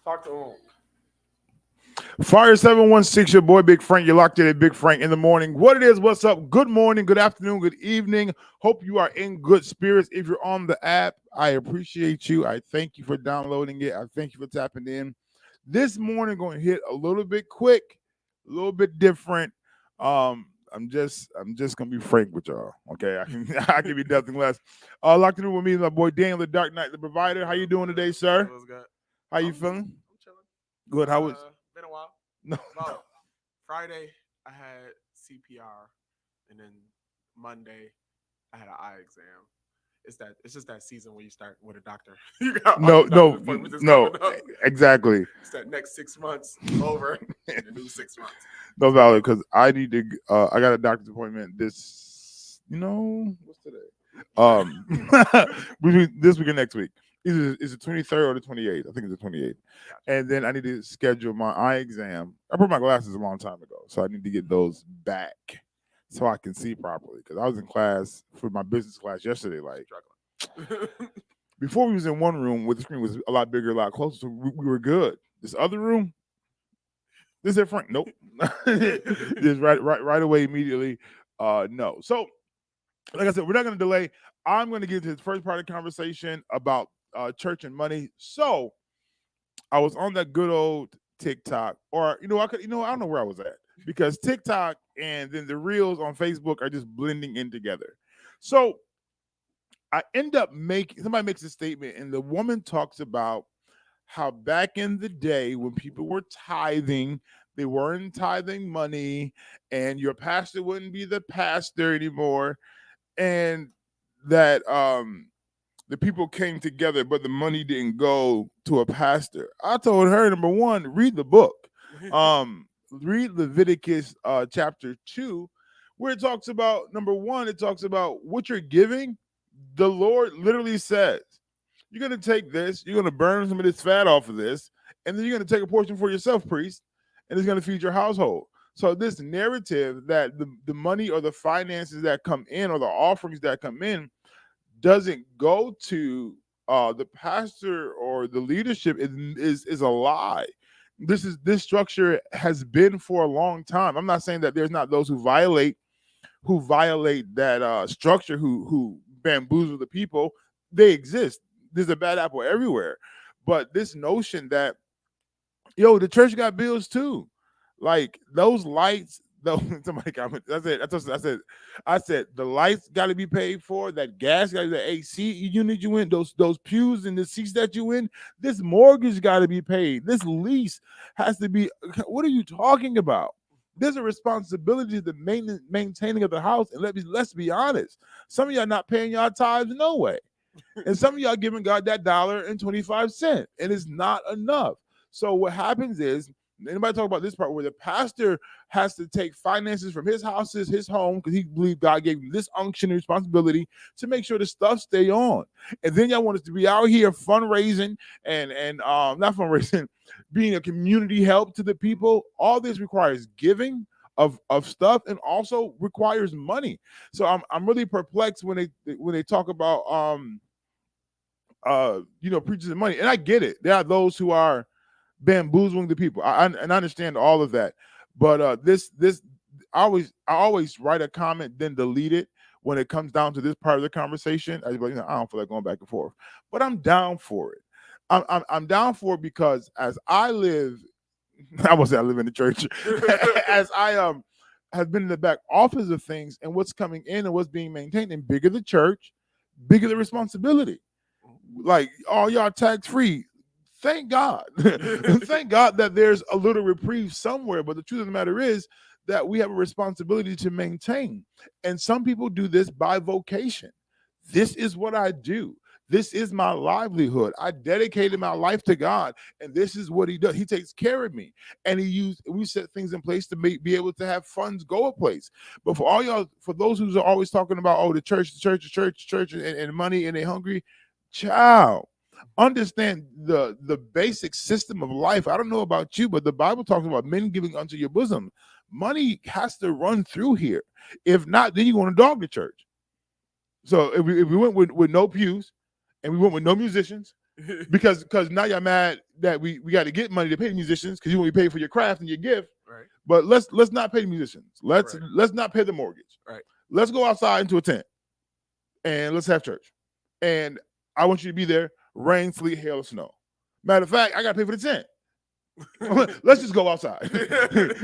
Talk to him. Fire 716, your boy Big Frank. You're locked in at Big Frank in the morning. What it is, what's up? Good morning, good afternoon, good evening. Hope you are in good spirits. If you're on the app, I appreciate you. I thank you for downloading it. I thank you for tapping in. This morning going to hit a little bit quick, a little bit different. I'm just gonna be frank with y'all. Okay, I can be nothing less. Locked in with me, my boy Daniel, the Dark Knight, the Provider. How you doing today, sir? What's good? How you feeling? I'm chilling. Good. How was? Been a while. No. Well, Friday I had CPR, and then Monday I had an eye exam. It's just that season where you start with a doctor. You got No, coming up. exactly. It's that next 6 months over, and the new 6 months. No valid, because I need to. I got a doctor's appointment this. What's today? Between this week and next week. Is it 23rd or the 28th? I think it's the 28th. Gotcha. And then I need to schedule my eye exam. I put my glasses a long time ago, so I need to get those back so I can see properly. Because I was in class for my business class yesterday. Like before, we was in one room where the screen was a lot bigger, a lot closer, so we were good. This other room, this is Frank. Nope. Just right away immediately. No. So, like I said, we're not going to delay. I'm going to get to the first part of the conversation about church and money. So, I was on that good old TikTok, or I don't know where I was at, because TikTok and then the reels on Facebook are just blending in together. So, I end up somebody makes a statement, and the woman talks about how back in the day when people were tithing, they weren't tithing money, and your pastor wouldn't be the pastor anymore, and that the people came together, but the money didn't go to a pastor. I told her, number one, read the book. Read Leviticus chapter 2, where it talks about, number one, it talks about what you're giving. The Lord literally says, you're going to take this, you're going to burn some of this fat off of this, and then you're going to take a portion for yourself, priest, and it's going to feed your household. So this narrative that the money or the finances that come in or the offerings that come in doesn't go to the pastor or the leadership is a lie. This structure has been for a long time. I'm not saying that there's not those who violate that structure, who bamboozle the people. They exist. There's a bad apple everywhere. But this notion that, the church got bills too. Like those lights, somebody commented. I said the lights got to be paid for. That gas got to be, the AC unit you in, those pews and the seats that you in. This mortgage got to be paid. This lease has to be. What are you talking about? There's a responsibility to the maintaining of the house. And let's be honest. Some of y'all not paying y'all tithes, no way. And some of y'all giving God that $1.25, and it's not enough. So what happens is, anybody talk about this part where the pastor has to take finances from his houses, his home, because he believed God gave him this unction and responsibility to make sure the stuff stay on. And then y'all want us to be out here fundraising and not fundraising, being a community help to the people. All this requires giving of stuff, and also requires money. So I'm really perplexed when they talk about preachers and money. And I get it. There are those who are bamboozling the people. I understand all of that. But this I always write a comment, then delete it when it comes down to this part of the conversation. I don't feel like going back and forth. But I'm down for it. I'm down for it because as I live, I won't say I live in the church, as I have been in the back office of things and what's coming in and what's being maintained, and bigger the church, bigger the responsibility. Like, all y'all tax free. Thank God. Thank God that there's a little reprieve somewhere. But the truth of the matter is that we have a responsibility to maintain. And some people do this by vocation. This is what I do. This is my livelihood. I dedicated my life to God, and this is what he does. He takes care of me, and we set things in place to be able to have funds go a place. But for all y'all, for those who are always talking about, the church, and money, and they're hungry, child, understand the basic system of life. I don't know about you, but the Bible talks about men giving unto your bosom. Money has to run through here. If not, then you're going to dog the church. So if we went with no pews, and we went with no musicians, because now y'all mad that we got to get money to pay the musicians because you want to be paid for your craft and your gift. Right. But let's not pay the musicians. Let's not pay the mortgage. Right. Let's go outside into a tent and let's have church. And I want you to be there, rain, sleet, hail, or snow. Matter of fact, I got to pay for the tent. Let's just go outside.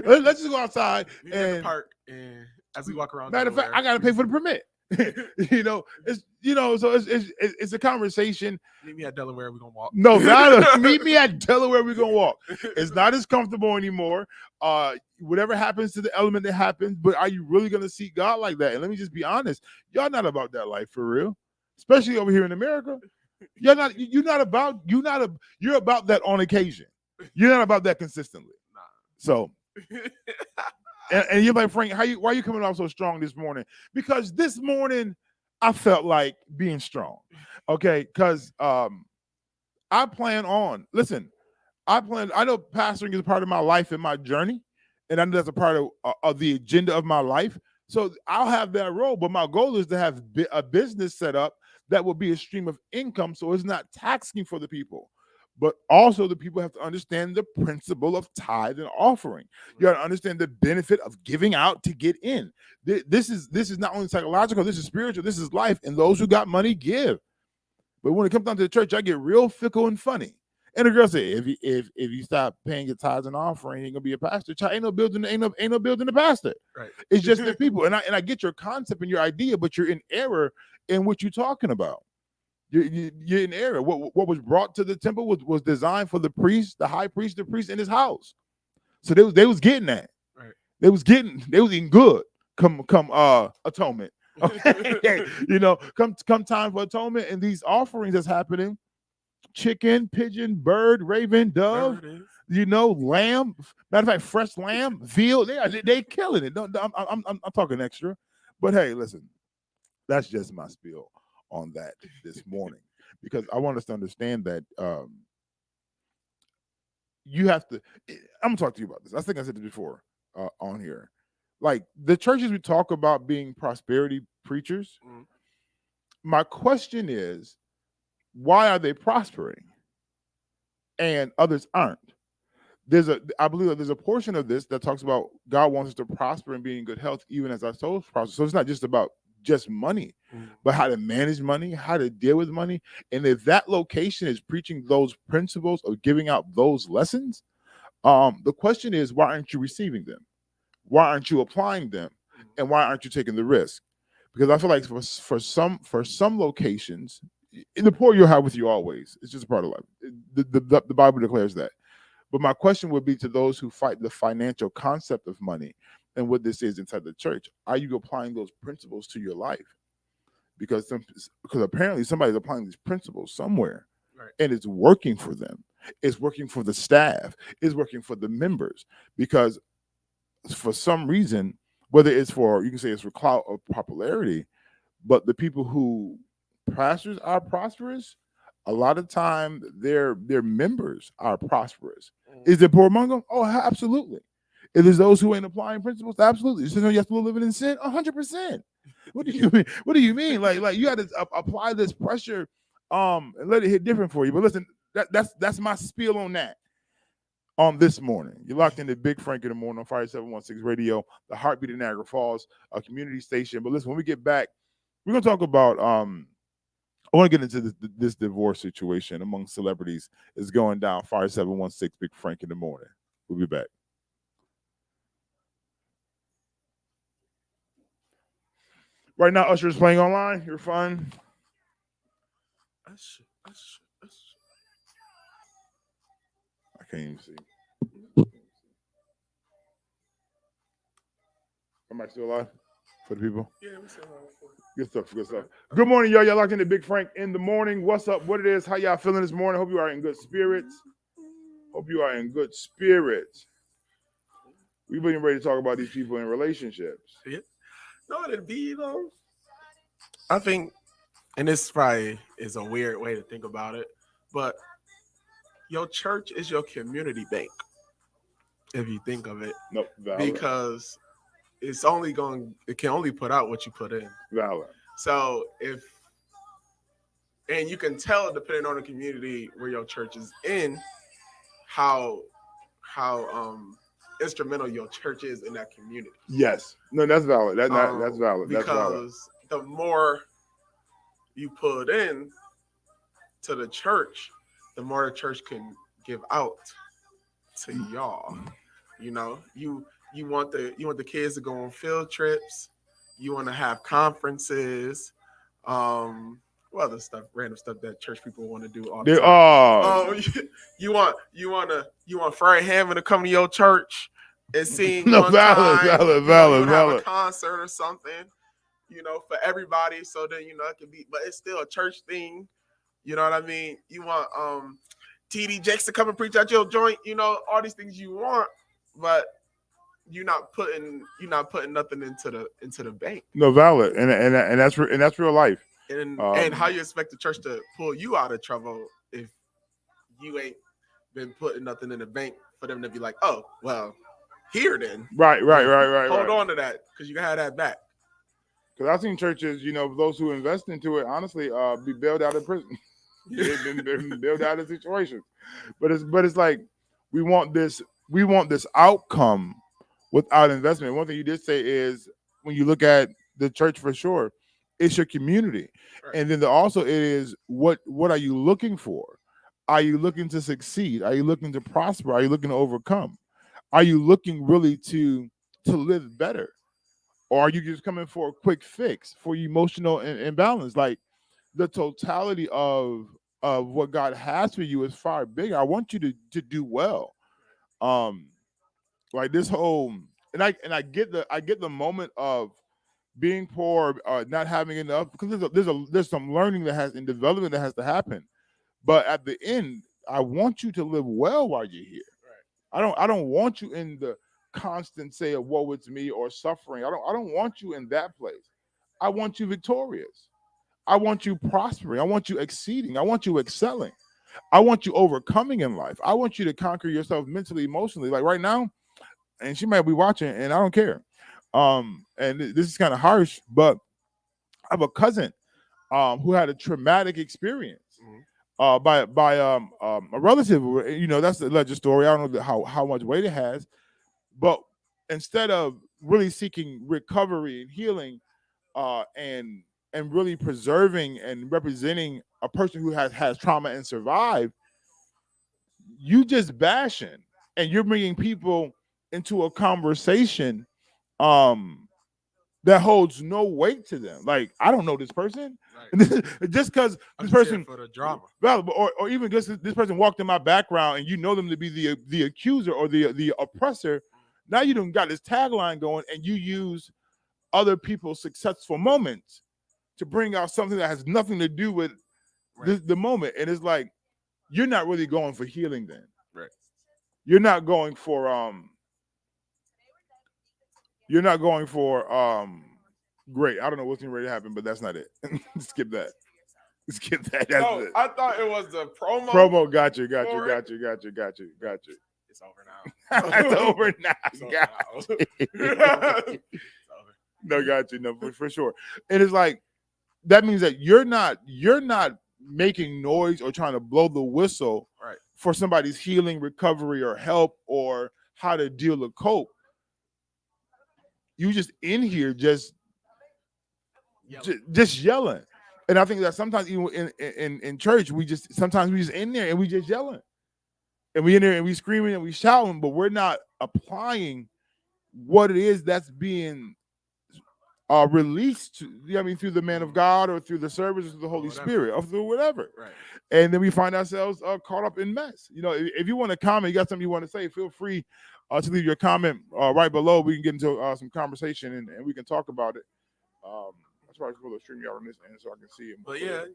Let's just go outside in the park, and as we walk around. Matter of fact, I got to pay for the permit. So it's a conversation. Meet me at Delaware. We're gonna walk. No, meet me at Delaware. We're gonna walk. It's not as comfortable anymore. Whatever happens to the element that happens, but are you really gonna seek God like that? And let me just be honest, y'all not about that life for real, especially over here in America. You're about that on occasion. You're not about that consistently. Nah. So. And you're like, Frank, why are you coming off so strong this morning? Because this morning I felt like being strong. Okay, because I know pastoring is a part of my life and my journey, and I know that's a part of the agenda of my life. So I'll have that role, but my goal is to have a business set up that will be a stream of income, so it's not taxing for the people. But also the people have to understand the principle of tithe and offering. You got to understand the benefit of giving out to get in. This is not only psychological, this is spiritual, this is life. And those who got money give. But when it comes down to the church, I get real fickle and funny. And the girl said, if you stop paying your tithes and offering, you ain't gonna be a pastor. Child, ain't no building the pastor. Right. It's just the people. And I get your concept and your idea, but you're in error in what you're talking about. You're in error. What was brought to the temple was designed for the priest, the high priest, the priest in his house. So they was getting that. Right. They was eating good. Come atonement. Okay. Come time for atonement, and these offerings that's happening: chicken, pigeon, bird, raven, dove. Lamb. Matter of fact, fresh lamb, veal. They killing it. I'm talking extra, but hey, listen, that's just my spiel on that this morning, because I want us to understand that you have to. I'm gonna talk to you about this. I think I said this before on here. Like the churches we talk about being prosperity preachers. Mm. My question is, why are they prospering and others aren't? I believe that there's a portion of this that talks about God wants us to prosper and be in good health, even as our souls prosper. So it's not just about just money, but how to manage money, how to deal with money. And if that location is preaching those principles or giving out those lessons, the question is, why aren't you receiving them? Why aren't you applying them? And why aren't you taking the risk? Because I feel like for some locations, the poor you'll have with you always. It's just a part of life. The Bible declares that. But my question would be to those who fight the financial concept of money and what this is inside the church. Are you applying those principles to your life? Because apparently somebody's applying these principles somewhere, right, and it's working for them. It's working for the staff. It's working for the members. Because for some reason, whether it's for, you can say it's for clout or popularity, but the people who pastors are prosperous, a lot of time their members are prosperous. Is there poor among them? Oh, absolutely. If there's those who ain't applying principles, absolutely. So you have to live in sin? 100%. What do you mean? What do you mean? Like you got to apply this pressure and let it hit different for you. But listen, that's my spiel on that. On this morning, you're locked into Big Frank in the morning on Fire 716 Radio, the heartbeat of Niagara Falls, a community station. But listen, when we get back, we're gonna talk about I want to get into this divorce situation among celebrities is going down. Fire 716 Big Frank in the morning. We'll be back. Right now, Usher is playing online. You're fine. Usher. I can't even see. Am I still alive for the people? Yeah, we're still alive. Good stuff. Good morning, y'all. Y'all locked into Big Frank in the morning. What's up? What it is? How y'all feeling this morning? Hope you are in good spirits. We've been ready to talk about these people in relationships. Yeah. No, it'd be though. I think, and this probably is a weird way to think about it, but your church is your community bank, if you think of it. Nope, valid. Because it can only put out what you put in. Valid. So and you can tell depending on the community where your church is in, how instrumental your church is in that community. Yes. No, that's valid. That's valid. That's valid. Because the more you put in to the church, the more the church can give out to y'all. You know, you want the kids to go on field trips. You want to have conferences. What other stuff, random stuff that church people want to do all the time. You want Fred Hammond to come to your church and sing no, one valid, time. valid. Have a concert or something, for everybody. So then it can be, but it's still a church thing. You know what I mean? You want TD Jakes to come and preach at your joint. All these things you want, but you're not putting nothing into the bank. No, valid, and that's real life. And how you expect the church to pull you out of trouble if you ain't been putting nothing in the bank for them to be like, oh, well, here then. Right. Hold on to that because you can have that back. Because I've seen churches, those who invest into it, honestly, be bailed out of prison. They've been bailed out of situations. But it's like we want this outcome without investment. One thing you did say is when you look at the church for sure, it's your community. Right. And then also it is what are you looking for? Are you looking to succeed? Are you looking to prosper? Are you looking to overcome? Are you looking really to live better? Or are you just coming for a quick fix for emotional imbalance? Like the totality of what God has for you is far bigger. I want you to do well. Like this whole and I get the moment of being poor, not having enough, because there's some learning and development that has to happen. But at the end, I want you to live well while you're here. Right. I don't want you in the constant say of woe it's me or suffering. I don't want you in that place. I want you victorious. I want you prospering. I want you exceeding. I want you excelling. I want you overcoming in life. I want you to conquer yourself mentally, emotionally. Like right now, and she might be watching, and I don't care. And this is kind of harsh, but I have a cousin who had a traumatic experience by a relative. That's the alleged story. I don't know how much weight it has, but instead of really seeking recovery and healing, and really preserving and representing a person who has trauma and survived, you just bashing and you're bringing people into a conversation that holds no weight to them. Like, I don't know this person. Right. Just because this person for the drama. Or even just this person walked in my background and you know them to be the accuser or the oppressor. Now you done got this tagline going and you use other people's successful moments to bring out something that has nothing to do with the moment. And it's like, you're not really going for healing then. Right. You're not going for great. I don't know what's ready to happen, but that's not it. Skip that. Skip that. That's it. I thought it was the promo. Got you. It's over now. It's over now. It's over now. No, got you. No, for sure. And it's like, that means that you're not making noise or trying to blow the whistle for somebody's healing, recovery, or help, or how to deal or cope. You just in here just yelling. And I think that sometimes even in church, we just in there and we just yelling. And we in there and we screaming and we shouting, but we're not applying what it is that's being released to, through the man of God or through the service or through the Holy Spirit or through whatever. Right. And then we find ourselves caught up in mess. If you want to comment, you got something you want to say, feel free to leave your comment right below. We can get into some conversation and we can talk about it. That's why I put a stream out on this end so I can see it. But yeah,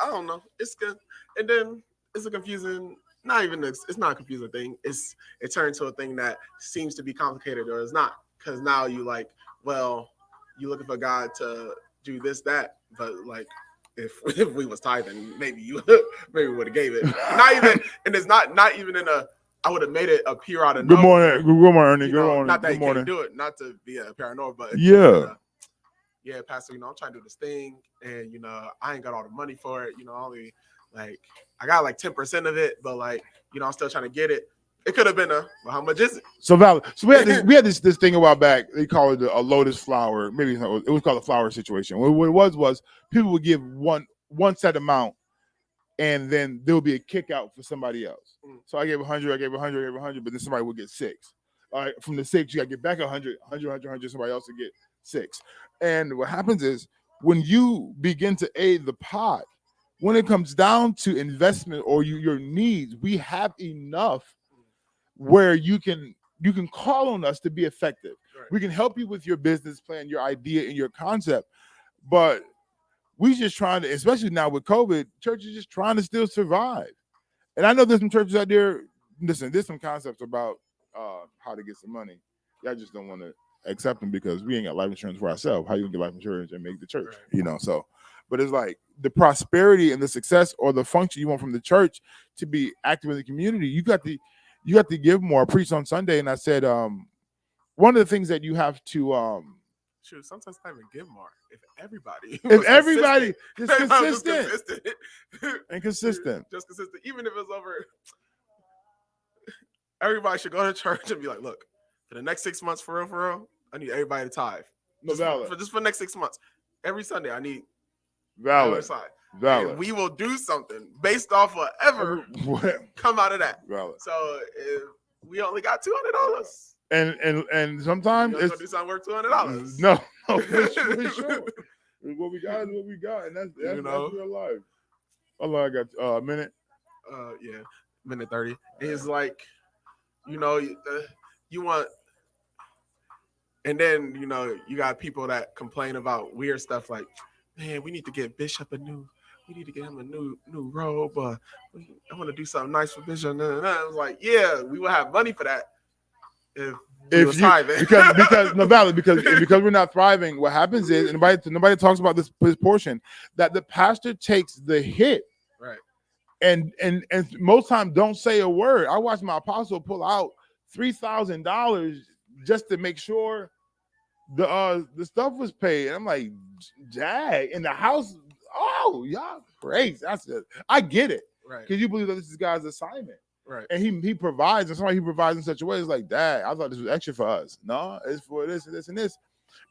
I don't know. It's good. And then it's a confusing, it's not a confusing thing. It turned to a thing that seems to be complicated or is not. Because now you like, well, you looking for God to do this, that, but like if we was tithing, maybe we would have gave it. Not even, and it's not even in a. I would have made it appear out of nowhere. Good morning. Good morning. Not that you can't do it, not to be a paranoid, but yeah, Pastor. I'm trying to do this thing, and I ain't got all the money for it. Only like I got like 10% of it, but like I'm still trying to get it. It could have been well, how much is it? So valid. So we had this thing a while back. They call it a lotus flower. Maybe it was called a flower situation. What it was people would give one set amount, and then there would be a kick out for somebody else. So I gave 100, I gave 100, I gave 100, but then somebody would get 6. All right, from the 6, you got to get back 100, 100. Somebody else would get 6. And what happens is when you begin to aid the pot, when it comes down to investment or your needs, we have enough where you can call on us to be effective. Right. We can help you with your business plan, your idea, and your concept. But we just trying to, especially now with COVID, churches just trying to still survive. And I know there's some churches out there. Listen, there's some concepts about how to get some money. Y'all just don't want to accept them because we ain't got life insurance for ourselves. How you gonna get life insurance and make the church? Right. So. But it's like the prosperity and the success or the function you want from the church to be active in the community. You got to give more. I preached on Sunday and I said, one of the things that you have to shoot, sometimes I even give more. If everybody is consistent and consistent. Just consistent. Even if it's over, everybody should go to church and be like, look, for the next 6 months, for real, I need everybody to tithe. For the next 6 months. Every Sunday, I need valid. And we will do something based off whatever come out of that. Valid. So if we only got $200, and sometimes it's gonna do some work $200. No, for sure. What we got is what we got, and that's real life. Allah, I got a minute. Yeah, minute 30. It's like, you want, and then you got people that complain about weird stuff like, man, we need to get Bishop we need to get him a new robe. I want to do something nice for Bishop. And I was like, yeah, we will have money for that if you thriving. because no valid because we're not thriving. What happens is nobody talks about this portion that the pastor takes the hit, right? And most times don't say a word. I watched my apostle pull out $3,000 just to make sure the stuff was paid. And I'm like, jag in the house. Oh, y'all crazy. I get it, right? Because you believe that this is God's assignment, right? And he provides, and somebody he provides in such a way. It's like, Dad, I thought this was extra for us. No, it's for this and this and this,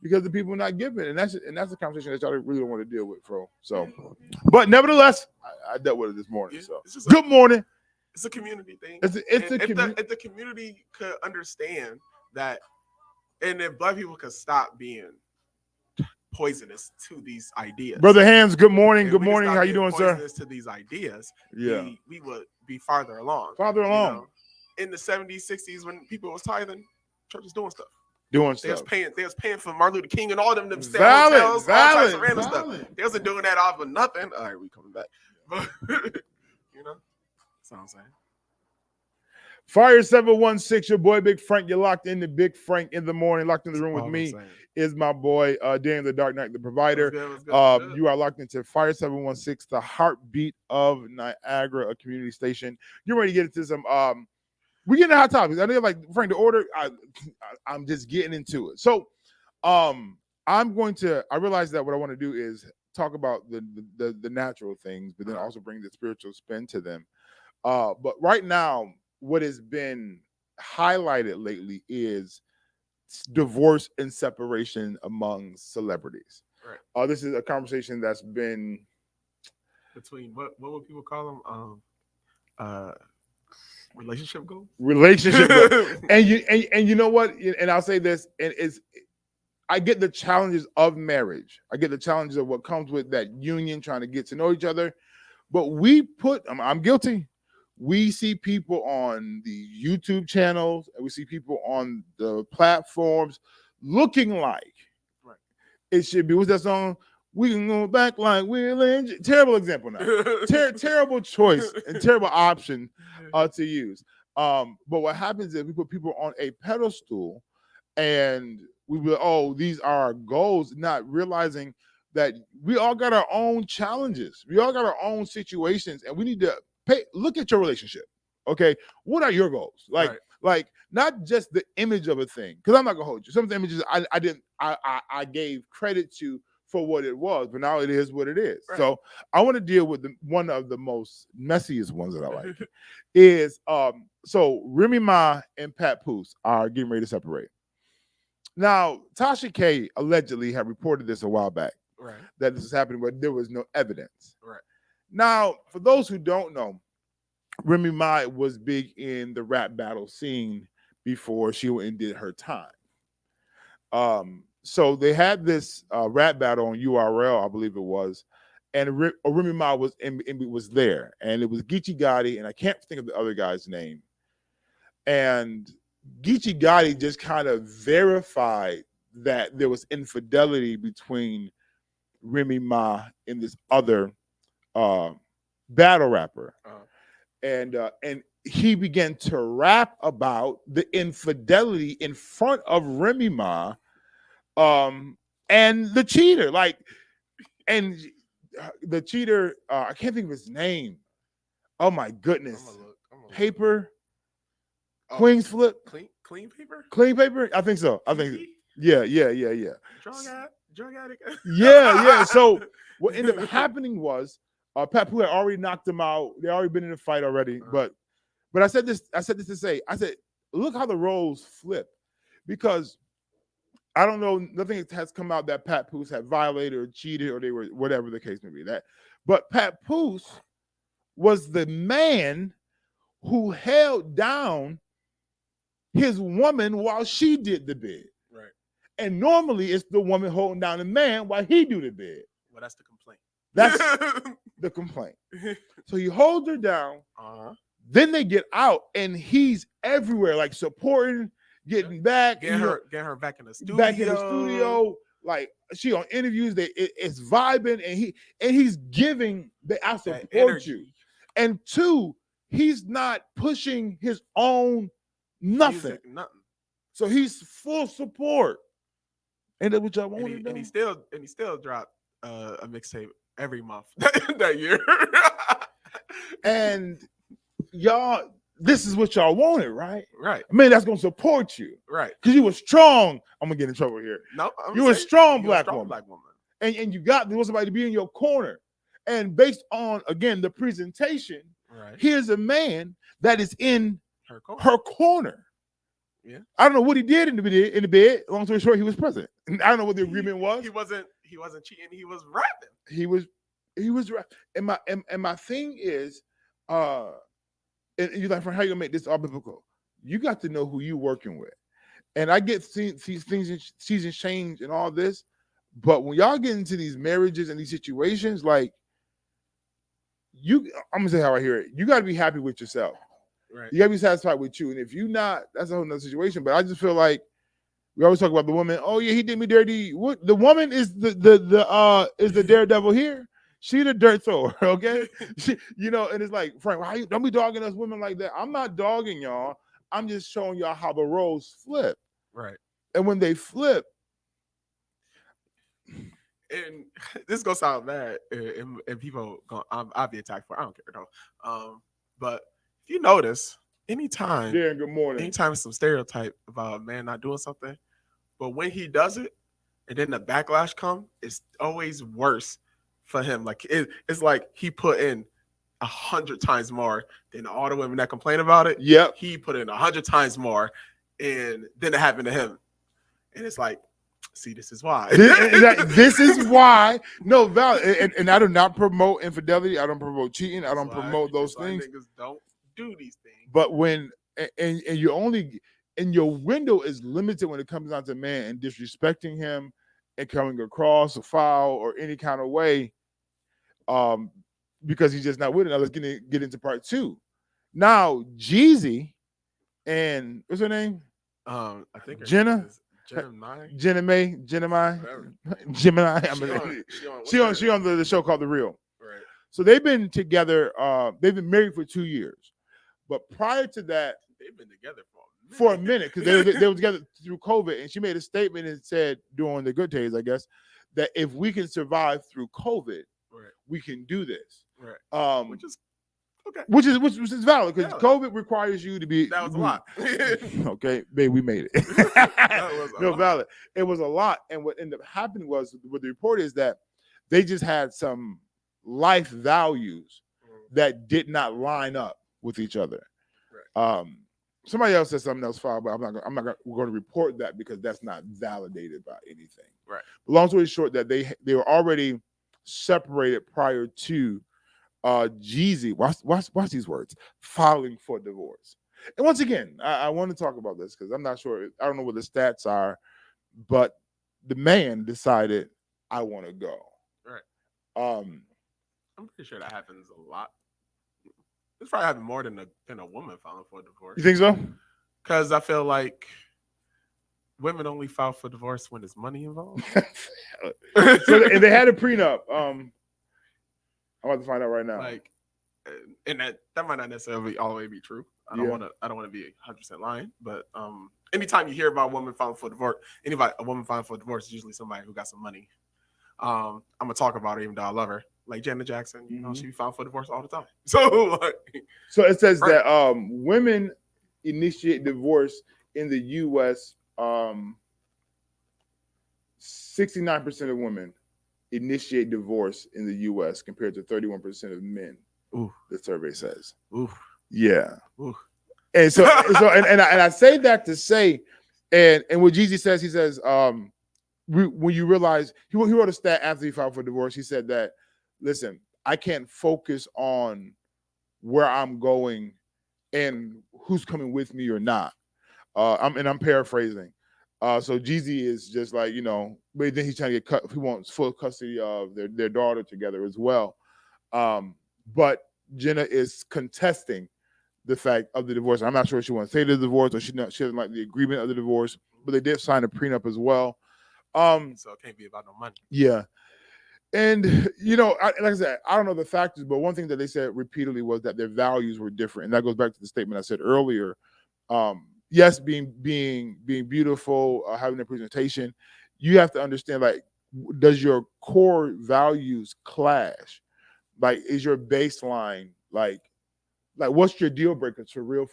because the people are not giving, and that's the conversation that y'all really don't want to deal with, bro. So, but nevertheless, I dealt with it this morning. So, good morning. It's a community thing. If the community could understand that, and if Black people could stop being poisonous to these ideas. Brother Hands, good morning. Good morning. How you doing, sir? Poisonous to these ideas. Yeah. We would be farther along. In the 70s, 60s, when people was tithing, church was doing stuff. They was paying for Martin Luther King and all them valid. All types of random stuff. They wasn't doing that off of nothing. All right, we coming back. But that's what I'm saying. Fire 716, your boy Big Frank. You're locked in the Big Frank in the morning. Locked in the room with me is my boy Dan the Dark Knight, the provider. Good. You are locked into Fire 716, the heartbeat of Niagara, a community station. You're ready to get into some. We get into hot topics. I know, like Frank, the order. I'm just getting into it. So, I realize that what I want to do is talk about the natural things, but then also bring the spiritual spin to them. But right now, what has been highlighted lately is divorce and separation among celebrities. Right. This is a conversation that's been between what would people call them? Relationship goals. And you know what? And I'll say this, and I get the challenges of marriage. I get the challenges of what comes with that union, trying to get to know each other. But I'm guilty. We see people on the YouTube channels, and we see people on the platforms looking like it should be. What's that song? We can go back like we're in. Terrible example now. Terrible choice and terrible option to use. But what happens is we put people on a pedestal, and we will, these are our goals, not realizing that we all got our own challenges. We all got our own situations, and we need to look at your relationship. Okay, what are your goals? Like not just the image of a thing, because I'm not gonna hold you. Some of the images I gave credit to for what it was, but now it is what it is. Right. So I want to deal with one of the most messiest ones that I like is so Remy Ma and Papoose are getting ready to separate. Now, Tasha K allegedly had reported this a while back Right. that this is happening, but there was no evidence. Right. Now, for those who don't know, Remy Ma was big in the rap battle scene before she went and did her time. So they had this rap battle on URL, I believe it was, and Remy Ma was was there, and it was Geechee Gotti, and I can't think of the other guy's name. And Geechee Gotti just kind of verified that there was infidelity between Remy Ma and this other battle rapper. And he began to rap about the infidelity in front of Remy Ma and the cheater. And the cheater, I can't think of his name. Oh my goodness. I'm gonna Paper. Queen's Flip. Clean paper? Clean paper? I think so. I think yeah. Drug addict. Yeah. So what ended up happening was Papu had already knocked him out. They already been in a fight already. But I said this to say, I said, look how the roles flip. Because I don't know, nothing has come out that Papoose had violated or cheated or they were whatever the case may be. But Papoose was the man who held down his woman while she did the bid. Right. And normally it's the woman holding down the man while he do the bid. Well, that's the complaint. That's the complaint. So he holds her down. Then they get out and he's everywhere, like supporting, getting back. Get her back in the studio. Like she on interviews, it's vibing, and he's giving I support you. And two, he's not pushing his own nothing. Nothing. So he's full support. And that's what y'all wanted. And he still dropped a mixtape every month that year. And y'all, this is what y'all wanted, right? Right. I mean, that's gonna support you. Right. Because you were strong. I'm gonna get in trouble here. No, you were a strong black woman. And you there was somebody to be in your corner. And based on, again, the presentation, here's a man that is in her corner. Yeah. I don't know what he did in the bed. Long story short, he was present. I don't know what the agreement was. He wasn't cheating. He was rapping. He was rapping. And my thing is, and you're like, how you gonna make this all biblical? You got to know who you working with. And I get things, seasons change and all this, but when y'all get into these marriages and these situations, like I'm gonna say how I hear it. You got to be happy with yourself. Right. You got to be satisfied with you. And if you're not, that's a whole nother situation. But I just feel like we always talk about the woman. Oh yeah, he did me dirty. What the woman is the daredevil here. She the dirt thrower, okay? And it's like, Frank, don't be dogging us women like that. I'm not dogging y'all. I'm just showing y'all how the roles flip. Right. And when they flip, and this is gonna sound bad, and people I'll be attacked for it. I don't care though. But if you notice, anytime good morning. Anytime some stereotype about a man not doing something, but when he does it, and then the backlash come, it's always worse for him. Like it's like he put in 100 times more than all the women that complain about it. Yep. He put in 100 times more, and then it happened to him. And it's like, see, this is why. This is why. No, Val, and I do not promote infidelity. I don't promote cheating. I don't promote those things. Niggas don't do these things. But when and you only and your window is limited when it comes down to man and disrespecting him and coming across a foul or any kind of way, because he's just not with it. Now let's get into part two. Now JEEZY and what's her name? I think Jenna. Gemini. She on the show called The Real. Right. So they've been together. They've been married for 2 years, but prior to that, they've been together for a minute because they were together through COVID. And she made a statement and said during the good days, I guess, that if we can survive through COVID, we can do this. Right. Which is Okay. Which is valid because Yeah. COVID requires you to be. That was a lot. Okay, babe, we made it. That was a lot. Valid. It was a lot, and what ended up happening was, what the report is that they just had some life values that did not line up with each other. Right. Somebody else said something else, but I'm not going to report that because that's not validated by anything. Right. But long story short, that they were already separated prior to JEEZY. Watch these words: filing for divorce. And once again, I want to talk about this because I'm not sure. I don't know what the stats are, but the man decided, I want to go. Right. I'm pretty sure that happens a lot. It's probably happened more than a woman filing for divorce. You think so? Because I feel like women only file for divorce when there's money involved. So and they had a prenup. I'm about to find out right now. Like, and that might not necessarily all the way be true. I don't want to be 100% lying, but anytime you hear about a woman filing for divorce, a woman filing for divorce is usually somebody who got some money. I'm gonna talk about her even though I love her. Like Janet Jackson, you know, she filed for divorce all the time. So it says that women initiate divorce in the U.S. 69% of women initiate divorce in the U.S. compared to 31% of men. Ooh. The survey says. Ooh. Yeah. Ooh. And so and I say that to say, and what JEEZY says, he says, when you realize, he wrote a stat after he filed for divorce. He said that, listen, I can't focus on where I'm going and who's coming with me or not. I'm paraphrasing. So JEEZY is just like, you know, but then he's trying to get he wants full custody of their daughter together as well. But Jenna is contesting the fact of the divorce. I'm not sure if she wants to say the divorce or she doesn't like the agreement of the divorce, but they did sign a prenup as well. So it can't be about no money. Yeah. And, you know, like I said, I don't know the factors, but one thing that they said repeatedly was that their values were different. And that goes back to the statement I said earlier. Yes, being beautiful, having a presentation, you have to understand, like, does your core values clash? Like, is your baseline, like what's your deal breakers for real?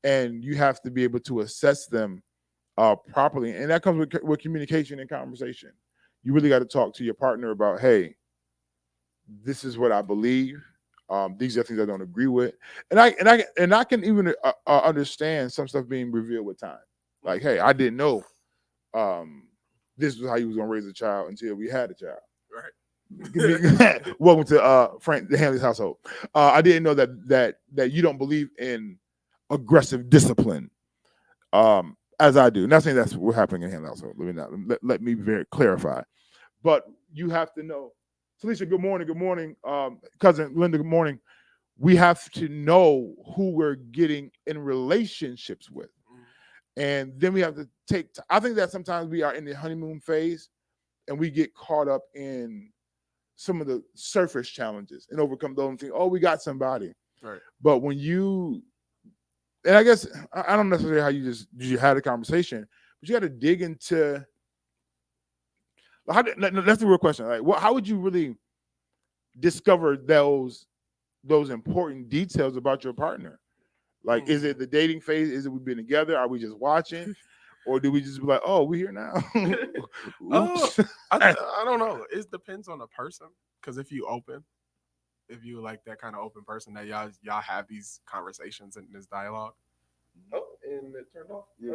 And you have to be able to assess them properly. And that comes with communication and conversation. You really got to talk to your partner about, hey, this is what I believe. These are things I don't agree with, and I can even understand some stuff being revealed with time. Like, hey, I didn't know this was how you was gonna raise a child until we had a child. Right. Welcome to Frank the Hanley's household. I didn't know that you don't believe in aggressive discipline, as I do. Not saying that's what's happening in Hanley's household. Let me very clarify. But you have to know. Talisha, good morning. Good morning. Cousin Linda, good morning. We have to know who we're getting in relationships with. And then we have to I think that sometimes we are in the honeymoon phase and we get caught up in some of the surface challenges and overcome those and think, oh, we got somebody. Right. But when and I guess, I don't necessarily how you had a conversation, but you got to dig into, that's the real question. Like, how would you really discover those important details about your partner? Like, is it the dating phase? Is it we've been together? Are we just watching? Or do we just be like, oh, we're here now? I don't know. It depends on the person. Because if you like that kind of open person that y'all have these conversations and this dialogue. Oh, and it turned off. Yeah,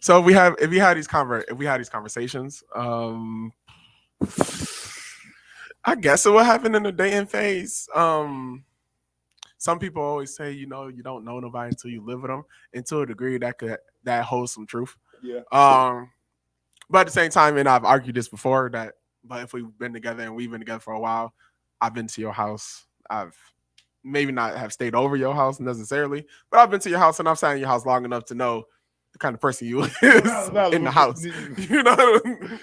so if we had these conversations, I guess it will happen in the dating phase. Some people always say, you know, you don't know nobody until you live with them. And to a degree, that holds some truth. Yeah. But at the same time, and I've argued this before, but if we've been together and we've been together for a while, I've been to your house. I've maybe not have stayed over your house necessarily, but I've been to your house and I've sat in your house long enough to know the kind of person you is in the house. You know, the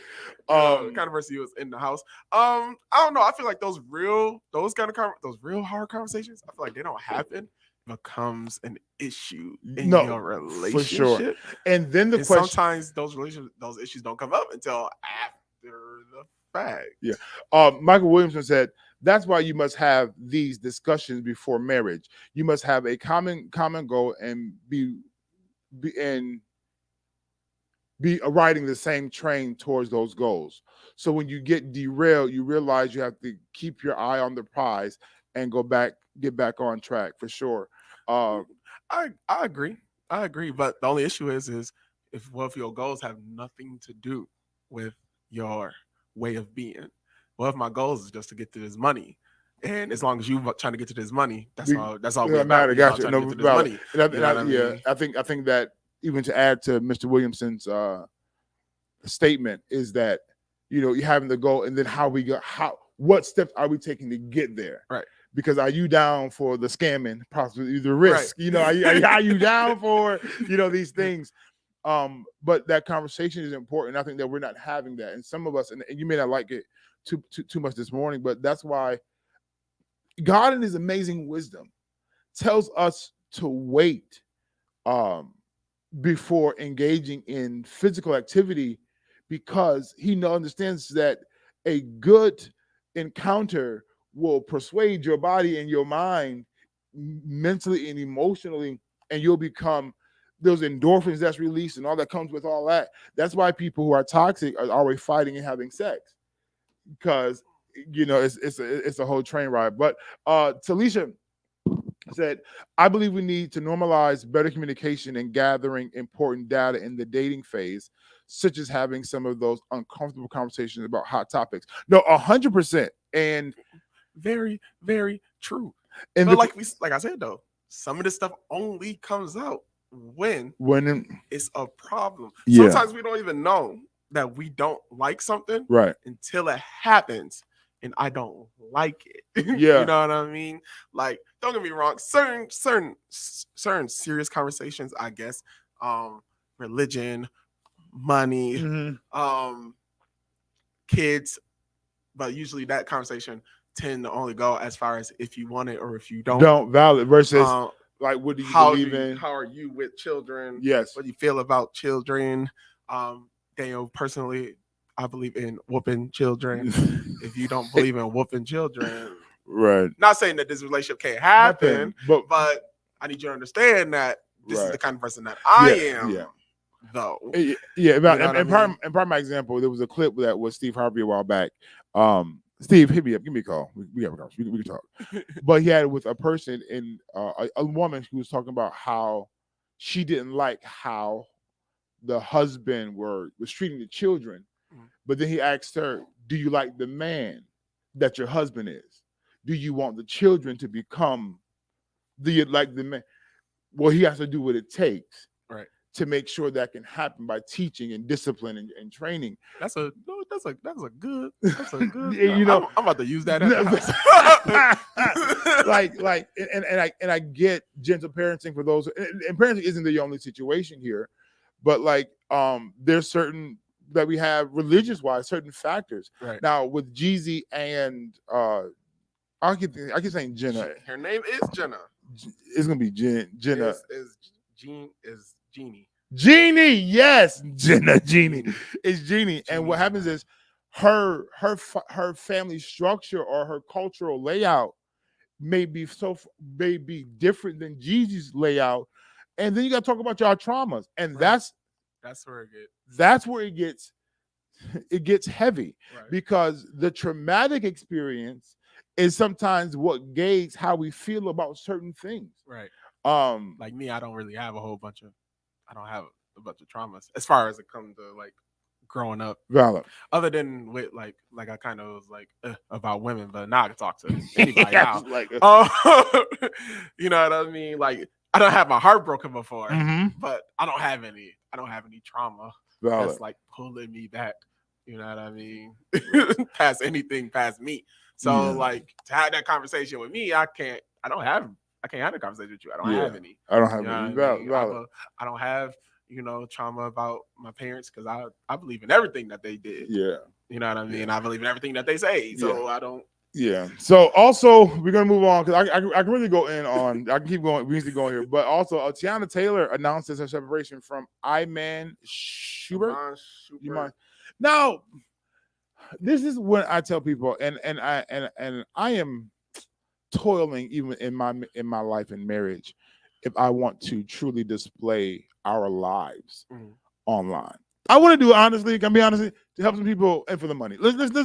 kind of person you is in the house. I don't know. I feel like those real hard conversations, I feel like they don't happen. Becomes an issue in your relationship. For sure. And then the question, sometimes those issues don't come up until after the fact. Yeah. Michael Williamson said, That's why you must have these discussions before marriage. You must have a common goal and be riding the same train towards those goals. So when you get derailed, you realize you have to keep your eye on the prize and get back on track for sure. Uh, I agree. I agree. But the only issue is if your goals have nothing to do with your way of being. Well, if my goals is just to get to this money, and as long as you trying to get to this money, that's we, all. That's all it we doesn't about. matter. We about Gotcha. trying to No, get to this valid. money. And You know what I yeah, mean? I think that even to add to Mr. Williamson's statement is that you having the goal, and then what steps are we taking to get there? Right. Because are you down for the scamming, possibly the Right. risk? Are you down for these things? But that conversation is important. I think that we're not having that, and some of us, and you may not like it too much this morning, but that's why God in His amazing wisdom tells us to wait before engaging in physical activity, because He understands that a good encounter will persuade your body and your mind mentally and emotionally, and you'll become those endorphins that's released and all that comes with all that. That's why people who are toxic are always fighting and having sex, because it's a whole train ride. But Talisha said, I believe we need to normalize better communication and gathering important data in the dating phase, such as having some of those uncomfortable conversations about hot topics. No, 100%. And very, very true. and But like I said though, some of this stuff only comes out when it's a problem. Yeah. Sometimes we don't even know that we don't like something right. until it happens, and I don't like it. Yeah. You know what I mean? Like, don't get me wrong, certain serious conversations, I guess, religion, money, kids, but usually that conversation tend to only go as far as if you want it or if you don't. Valid versus like, what do you believe in? How are you with children? Yes. What do you feel about children? Daniel, personally, I believe in whooping children. If you don't believe in whooping children, right. Not saying that this relationship can't happen, but I need you to understand that this is the kind of person that I am. Yeah. Though. Yeah. And part of my example, there was a clip that was Steve Harvey a while back. Steve, hit me up. Give me a call. We have a conversation. We can talk. But he had it with a person, in a woman who was talking about how she didn't like how the husband was treating the children. But then he asked her, do you like the man that your husband is? Do you want the children to become the man? Well, he has to do what it takes. Right. To make sure that can happen by teaching and discipline and training. That's a good. I'm about to use that. And I get gentle parenting for those, and parenting isn't the only situation here, but there's certain that we have religious wise, certain factors. Right. Now with JEEZY and I keep saying Jenna. Her name is Jenna. It's gonna be Jenna. Is Jeannie. Jeannie, yes, Jenna. Jeannie is Jeannie. And what happens is her family structure or her cultural layout may be different than JEEZY's layout, and then you got to talk about y'all traumas, and that's where it gets heavy, because the traumatic experience is sometimes what gauges how we feel about certain things. Right. Like me, I don't have a bunch of traumas as far as it comes to growing up. Valid. Other than with I kind of was about women, but now I can talk to anybody now. You know what I mean? Like, I don't have my heart broken before, but I don't have any trauma that's pulling me back. You know what I mean? Past me. So to have that conversation with me, I can't have a conversation with you. I don't have any. I don't have any. Valid. I don't have trauma about my parents, because I believe in everything that they did. Yeah. You know what I mean? I believe in everything that they say. So I don't. Yeah. So also we're gonna move on, because I can really go in on. I can keep going. We need to go here, but also Tiana Taylor announces her separation from Iman Schubert. You mind? Now, this is what I tell people, and I am toiling even in my life in marriage if I want to truly display our lives Mm. online. I want to do it honestly. Can I be honest? To help some people and for the money. Let me not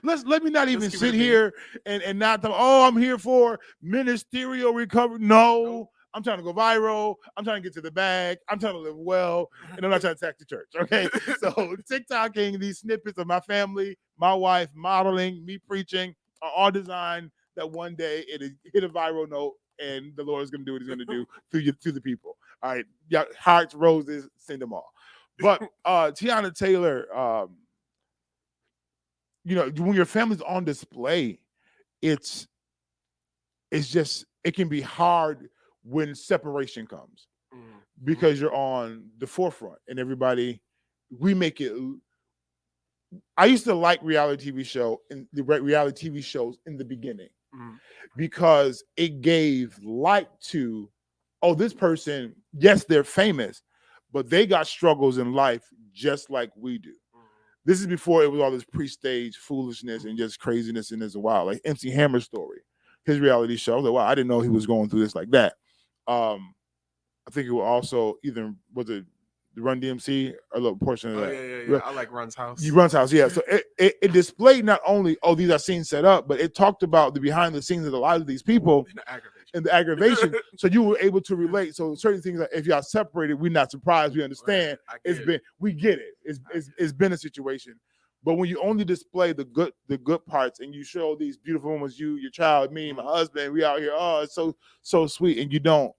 Let's even keep it a sit bean. here and not tell, oh, I'm here for ministerial recovery. No, Nope. I'm trying to go viral. I'm trying to get to the bag. I'm trying to live well, and I'm not trying to attack the church. Okay, so TikToking these snippets of my family, my wife, modeling, me preaching are all designed that one day it hit a viral note, and the Lord is going to do what He's going to do through the people. All right, yeah, hearts, roses, send them all. But Tiana Taylor, you know, when your family's on display, it's just it can be hard when separation comes Mm. because you're on the forefront and everybody we make it. I used to like reality TV shows in the beginning Mm. because it gave light to, oh, this person, yes, they're famous, but they got struggles in life just like we do. This is before it was all this pre-stage foolishness and just craziness and this wild. Like MC Hammer's story, his reality show. I was like, wow, I didn't know he was going through this like that. I think it was also either was it the Run DMC or a little portion of Oh that. yeah. I like Run's house. You Run's house, yeah. So it displayed not only, oh, these are scenes set up, but it talked about the behind the scenes of a lot of these people And the aggravation. and the aggravation. So you were able to relate. So certain things, like if y'all separated, we're not surprised. We understand. Right. We get it. It's been a situation. But when you only display the good parts and you show these beautiful moments, you, your child, me, my husband, we out here, oh, it's so sweet, and you don't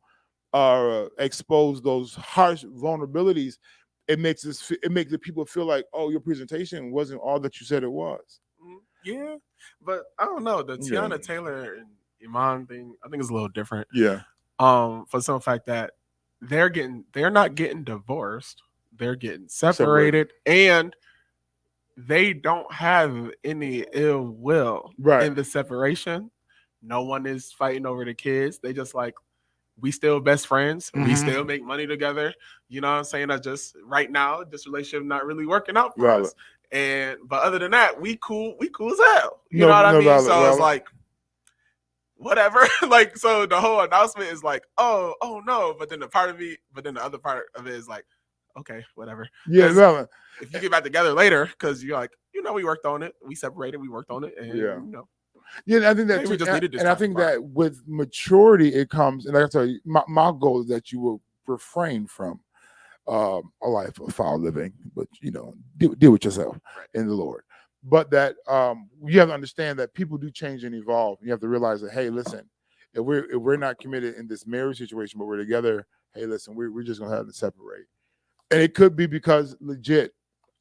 expose those harsh vulnerabilities, it makes the people feel like, oh, your presentation wasn't all that you said it was. Yeah, but I don't know, the Tiana Taylor and Iman thing. I think it's a little different. Yeah. For some fact that they're not getting divorced. They're getting separated. And they don't have any ill will in the separation. No one is fighting over the kids. They just like, we still best friends. We still make money together. You know what I'm saying? That just right now, this relationship not really working out for us. But other than that, we cool as hell. You know what I mean? So it's like, whatever. Like, so the whole announcement is like, oh no. But then the other part of it is like, okay, whatever. Yeah, if you get back together later, because you're like, we worked on it. We separated. We worked on it. And, Yeah, I think that we just needed this. And I think that with maturity, it comes. And like I tell you, my goal is that you will refrain from a life of foul living, but deal with yourself in the Lord. But that you have to understand that people do change and evolve. You have to realize that, hey, listen, if we're not committed in this marriage situation, but we're together, hey, listen, we're just gonna have to separate. And it could be because legit,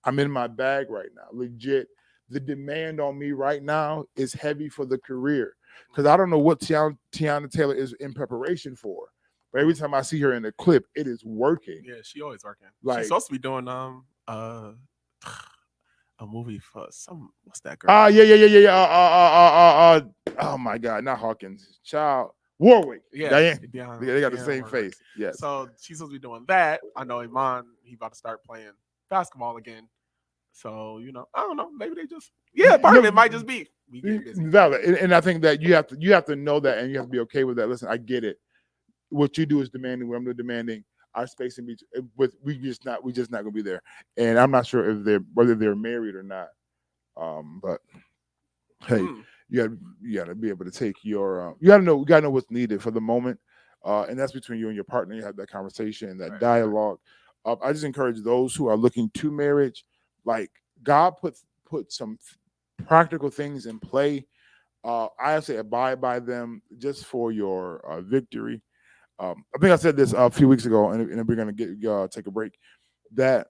I'm in my bag right now. Legit, the demand on me right now is heavy for the career. Because I don't know what Tiana Taylor is in preparation for. But every time I see her in the clip, it is working. Yeah, she always working. Like, she's supposed to be doing a movie for what's that girl? Yeah. Oh my God, not Hawkins. Child Warwick. Yeah, Diane. They got the same Warwick. face. Yes. So she's supposed to be doing that. I know Iman, he about to start playing basketball again. So, I don't know. Maybe they just part of it might just be we get busy. Valid. And I think that you have to know that, and you have to be okay with that. Listen, I get it. What you do is demanding. What I'm doing demanding. Our space in between. We just not gonna be there. And I'm not sure whether they're married or not. But hey, you gotta be able to take your. You gotta know what's needed for the moment, and that's between you and your partner. You have that conversation, that dialogue. I just encourage those who are looking to marriage. Like, God put some practical things in play. I say abide by them just for your victory. I think I said this a few weeks ago, and we're gonna take a break. That,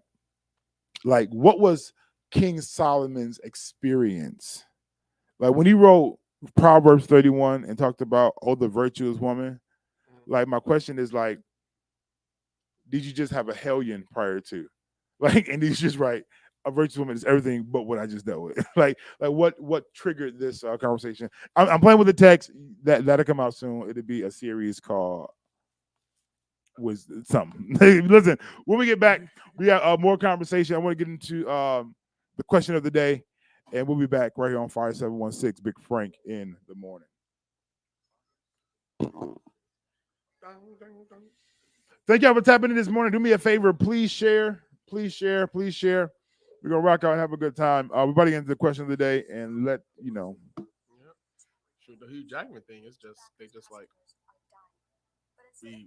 like, what was King Solomon's experience? Like when he wrote Proverbs 31 and talked about, oh, the virtuous woman. Like, my question is, like, did you just have a hellion prior to? Like, and he's just right. A virtuous woman is everything but what I just dealt with. like what triggered this conversation? I'm playing with the text that'll come out soon. It'll be a series called was something. Listen, when we get back, we have more conversation. I want to get into the question of the day, And we'll be back right here on Fire 716, Big Frank in the morning. Thank y'all for tapping in this morning. Do me a favor, please share. Please share. Please share. We're gonna rock out and have a good time. We're about to get into the question of the day and let you know. Yep. Sure, the Hugh Jackman thing is just they just like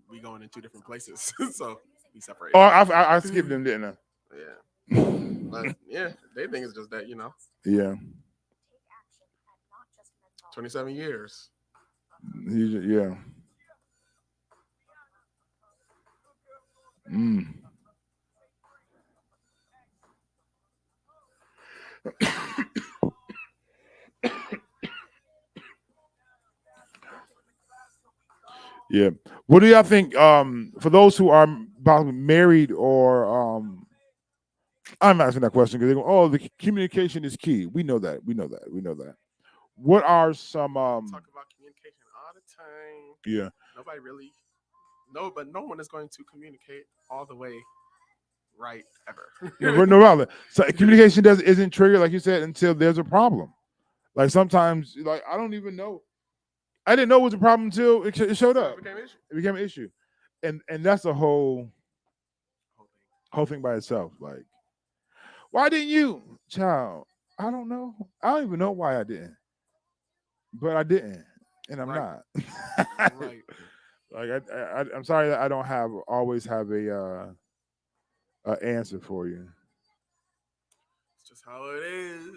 we going in two different places, so we separate. Oh, I skipped them, didn't I? Yeah, but yeah, they think it's just that Yeah. 27 years. Yeah. Yeah. What do y'all think? For those who are probably married or I'm asking that question because they go, "Oh, the communication is key." We know that. We know that. We know that. What are some? Talk about communication all the time. Yeah. Nobody really. But no one is going to communicate all the way right ever. No problem. So communication isn't triggered, like you said, until there's a problem. Like sometimes, like I don't even know. I didn't know it was a problem until it showed up. It became an issue, and that's a whole thing by itself. Like, why didn't you, child? I don't know. I don't even know why I didn't, but I didn't, and I'm not. Right. Like I'm sorry that I don't always have a answer for you. It's just how it is.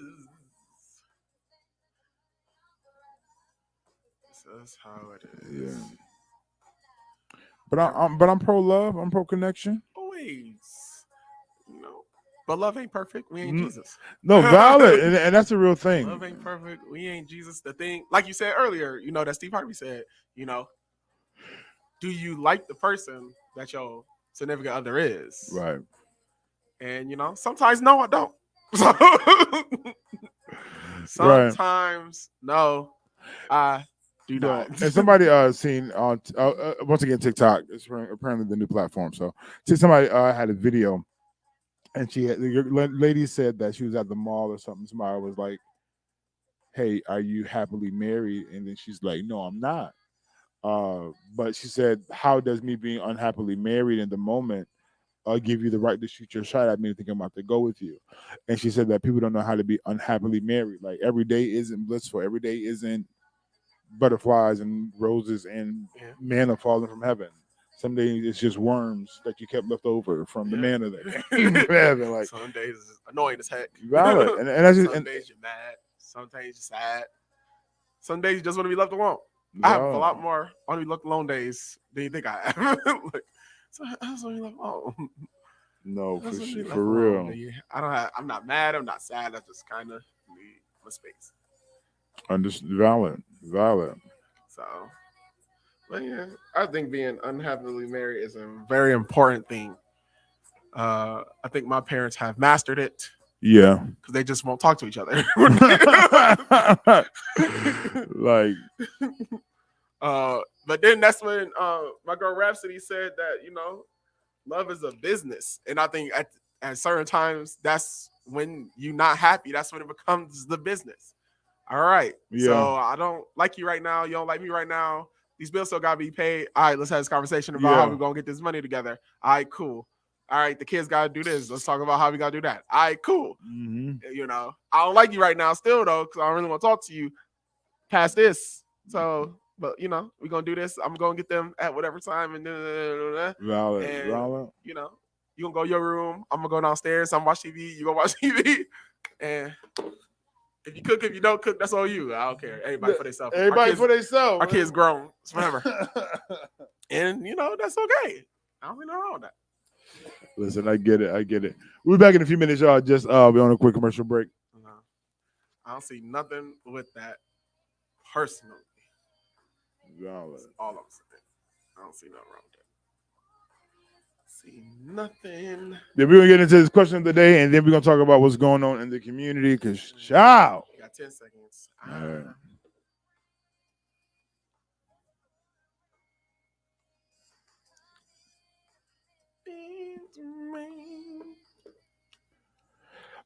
That's how it is. Yeah. But I'm pro love. I'm pro connection. Always. But love ain't perfect. We ain't Jesus. No, valid, and that's a real thing. Love ain't perfect. We ain't Jesus. The thing, like you said earlier, that Steve Harvey said, do you like the person that your significant other is? Right. And sometimes no, I don't. Sometimes no, I do not. And somebody seen on once again TikTok. It's apparently the new platform. So somebody had a video, and the lady said that she was at the mall or something. Somebody was like, "Hey, are you happily married?" And then she's like, "No, I'm not." But she said, "How does me being unhappily married in the moment give you the right to shoot your shot at me and think I'm about to go with you?" And she said that people don't know how to be unhappily married. Like every day isn't blissful. Every day isn't butterflies and roses and manna falling from heaven. Some days it's just worms that you kept left over from the manna that came from heaven. Like some days it's annoying as heck. Valid. And that's just, some days you're mad. Some days you're sad. Some days you just want to be left alone. I have a lot more want to be left alone days than you think I have. So I just want to be left alone. No, for real. I'm not mad. I'm not sad. I just kind of need my space. Valid. So, but yeah, I think being unhappily married is a very important thing. I think my parents have mastered it. Yeah, because they just won't talk to each other. Like, but then that's when my girl Rhapsody said that love is a business, and I think at certain times that's when you're not happy. That's when it becomes the business. All right. Yeah. So I don't like you right now. You don't like me right now. These bills still gotta be paid. All right, let's have this conversation about how we're gonna get this money together. All right, cool. All right, the kids gotta do this. Let's talk about how we gotta do that. All right, cool. Mm-hmm. I don't like you right now still though, because I don't really want to talk to you past this. So, but we're gonna do this. I'm gonna get them at whatever time and Valid. You gonna go to your room. I'm gonna go downstairs. I'm watch TV. You gonna watch TV. And if you cook, if you don't cook, that's all you. I don't care. Everybody for themselves. Our kids grown. It's whatever. And that's okay. I don't think nothing wrong with that. Listen, I get it. We'll be back in a few minutes, y'all. Just be on a quick commercial break. I don't see nothing with that personally. Valid. That's all I'm saying. I don't see nothing wrong with that. See nothing. Then we're gonna get into this question of the day, and then we're gonna talk about what's going on in the community. Because child, you got 10 seconds. All right.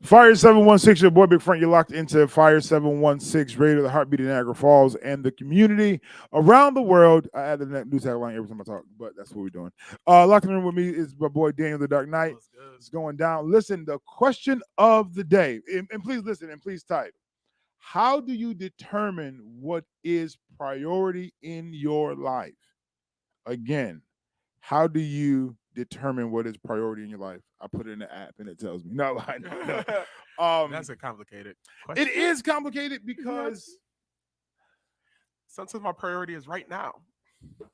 Fire 716, your boy Big Frank. You're locked into Fire 716 Radio, the heartbeat of Niagara Falls and the community around the world. I add the new tagline every time I talk, but that's what we're doing. Locked in the room with me is my boy Daniel the Dark Knight. It's going down. Listen, the question of the day, and please listen and please type. How do you determine what is priority in your life? Again, how do you determine what is priority in your life? I put it in the app and it tells me. No, I know. That's a complicated question. It is complicated because sometimes my priority is right now,